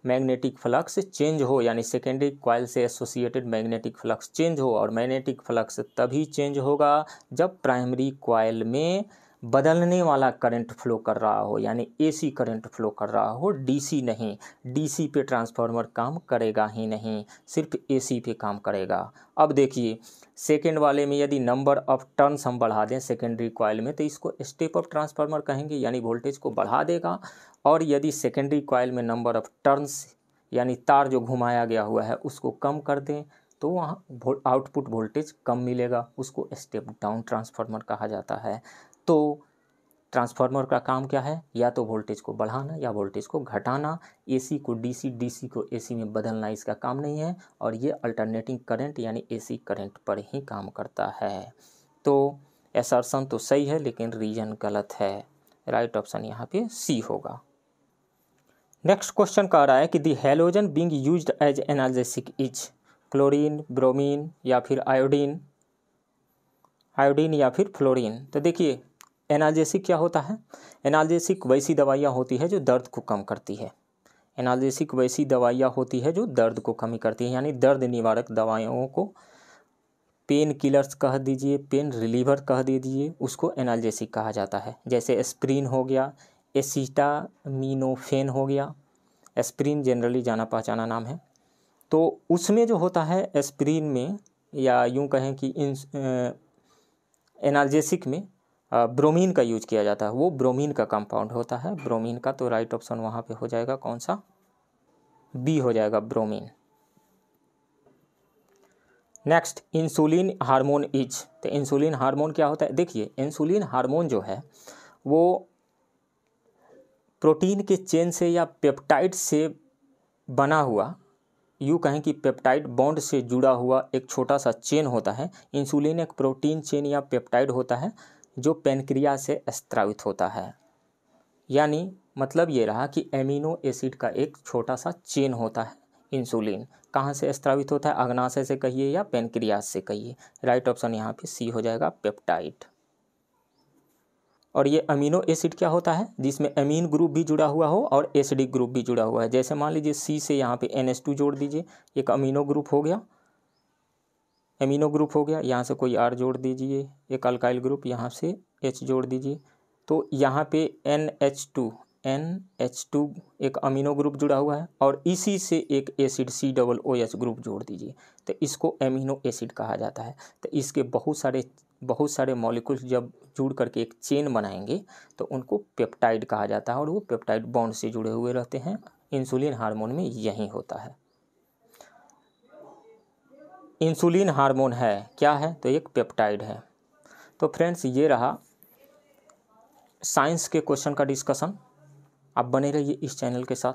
मैग्नेटिक फ्लक्स चेंज हो, यानी सेकेंडरी कॉइल से एसोसिएटेड मैग्नेटिक फ्लक्स चेंज हो। और मैग्नेटिक फ्लक्स तभी चेंज होगा जब प्राइमरी कॉइल में बदलने वाला करंट फ्लो कर रहा हो, यानी एसी करंट फ्लो कर रहा हो, डीसी नहीं। डीसी पे ट्रांसफार्मर काम करेगा ही नहीं, सिर्फ एसी पे काम करेगा। अब देखिए सेकेंड वाले में यदि नंबर ऑफ टर्न्स हम बढ़ा दें सेकेंडरी कॉइल में तो इसको स्टेप अप ट्रांसफार्मर कहेंगे, यानी वोल्टेज को बढ़ा देगा। और यदि सेकेंडरी कॉइल में नंबर ऑफ टर्न्स यानी तार जो घुमाया गया हुआ है उसको कम कर दें तो वहाँ आउटपुट वोल्टेज कम मिलेगा, उसको स्टेप डाउन ट्रांसफार्मर कहा जाता है। तो ट्रांसफार्मर का काम क्या है, या तो वोल्टेज को बढ़ाना या वोल्टेज को घटाना। एसी को डीसी, डीसी को एसी में बदलना इसका काम नहीं है। और ये अल्टरनेटिंग करंट यानी एसी करंट पर ही काम करता है। तो असर्शन तो सही है लेकिन रीजन गलत है। राइट ऑप्शन यहाँ पे सी होगा। नेक्स्ट क्वेश्चन कह रहा है कि the halogen being used as analgesic is chlorine, bromine या फिर आयोडीन या फिर फ्लोरीन। तो देखिए एनाल्जेसिक क्या होता है, एनाल्जेसिक वैसी दवाइयाँ होती है जो दर्द को कम करती है। एनाल्जेसिक वैसी दवाइयाँ होती है जो दर्द को कम करती है, यानी दर्द निवारक दवाइयों को पेन किलर्स कह दीजिए, पेन रिलीवर कह दीजिए, उसको एनाल्जेसिक कहा जाता है। जैसे एस्प्रिन हो गया, एसिटामिनोफेन हो गया। एस्प्रिन जनरली जाना पहचाना नाम है। तो उसमें जो होता है एस्प्रिन में, या यूँ कहें कि एनाल्जेसिक में ब्रोमीन का यूज किया जाता है, वो ब्रोमीन का कंपाउंड होता है, ब्रोमीन का। तो राइट ऑप्शन वहाँ पे हो जाएगा कौन सा, बी हो जाएगा, bromine. Next, insulin hormone is. तो इंसुलिन हार्मोन क्या होता है, देखिए इंसुलिन हार्मोन जो है वो प्रोटीन के चेन से या पेप्टाइड से बना हुआ, यूँ कहें कि पेप्टाइड बॉन्ड से जुड़ा हुआ एक छोटा सा चेन होता है। इंसुलिन एक प्रोटीन चेन या पेप्टाइड होता है जो पैनक्रियाज से स्रावित होता है। यानी मतलब ये रहा कि एमिनो एसिड का एक छोटा सा चेन होता है इंसुलिन। कहाँ से स्रावित होता है, अग्नाशय से कहिए या पैनक्रियाज से कहिए। राइट ऑप्शन यहाँ पे सी हो जाएगा, पेप्टाइड। और ये अमीनो एसिड क्या होता है, जिसमें एमीन ग्रुप भी जुड़ा हुआ हो और एसिडिक ग्रुप भी जुड़ा हुआ है। जैसे मान लीजिए सी से यहाँ पे NH2 जोड़ दीजिए, एक अमीनो ग्रुप हो गया, एमिनो ग्रुप हो गया। यहाँ से कोई R जोड़ दीजिए, एक अल्काइल ग्रुप, यहाँ से H जोड़ दीजिए। तो यहाँ पे NH2 एक अमीनो ग्रुप जुड़ा हुआ है और इसी से एक एसिड COOH ग्रुप जोड़ दीजिए, तो इसको एमिनो एसिड कहा जाता है। तो इसके बहुत सारे मॉलिक्यूल्स जब जुड़ करके एक चेन बनाएंगे तो उनको पेप्टाइड कहा जाता है और वो पेप्टाइड बॉन्ड से जुड़े हुए रहते हैं। इंसुलिन हार्मोन में यही होता है। इंसुलिन हार्मोन है क्या है, तो एक पेप्टाइड है। तो फ्रेंड्स ये रहा साइंस के क्वेश्चन का डिस्कशन। आप बने रहिए इस चैनल के साथ।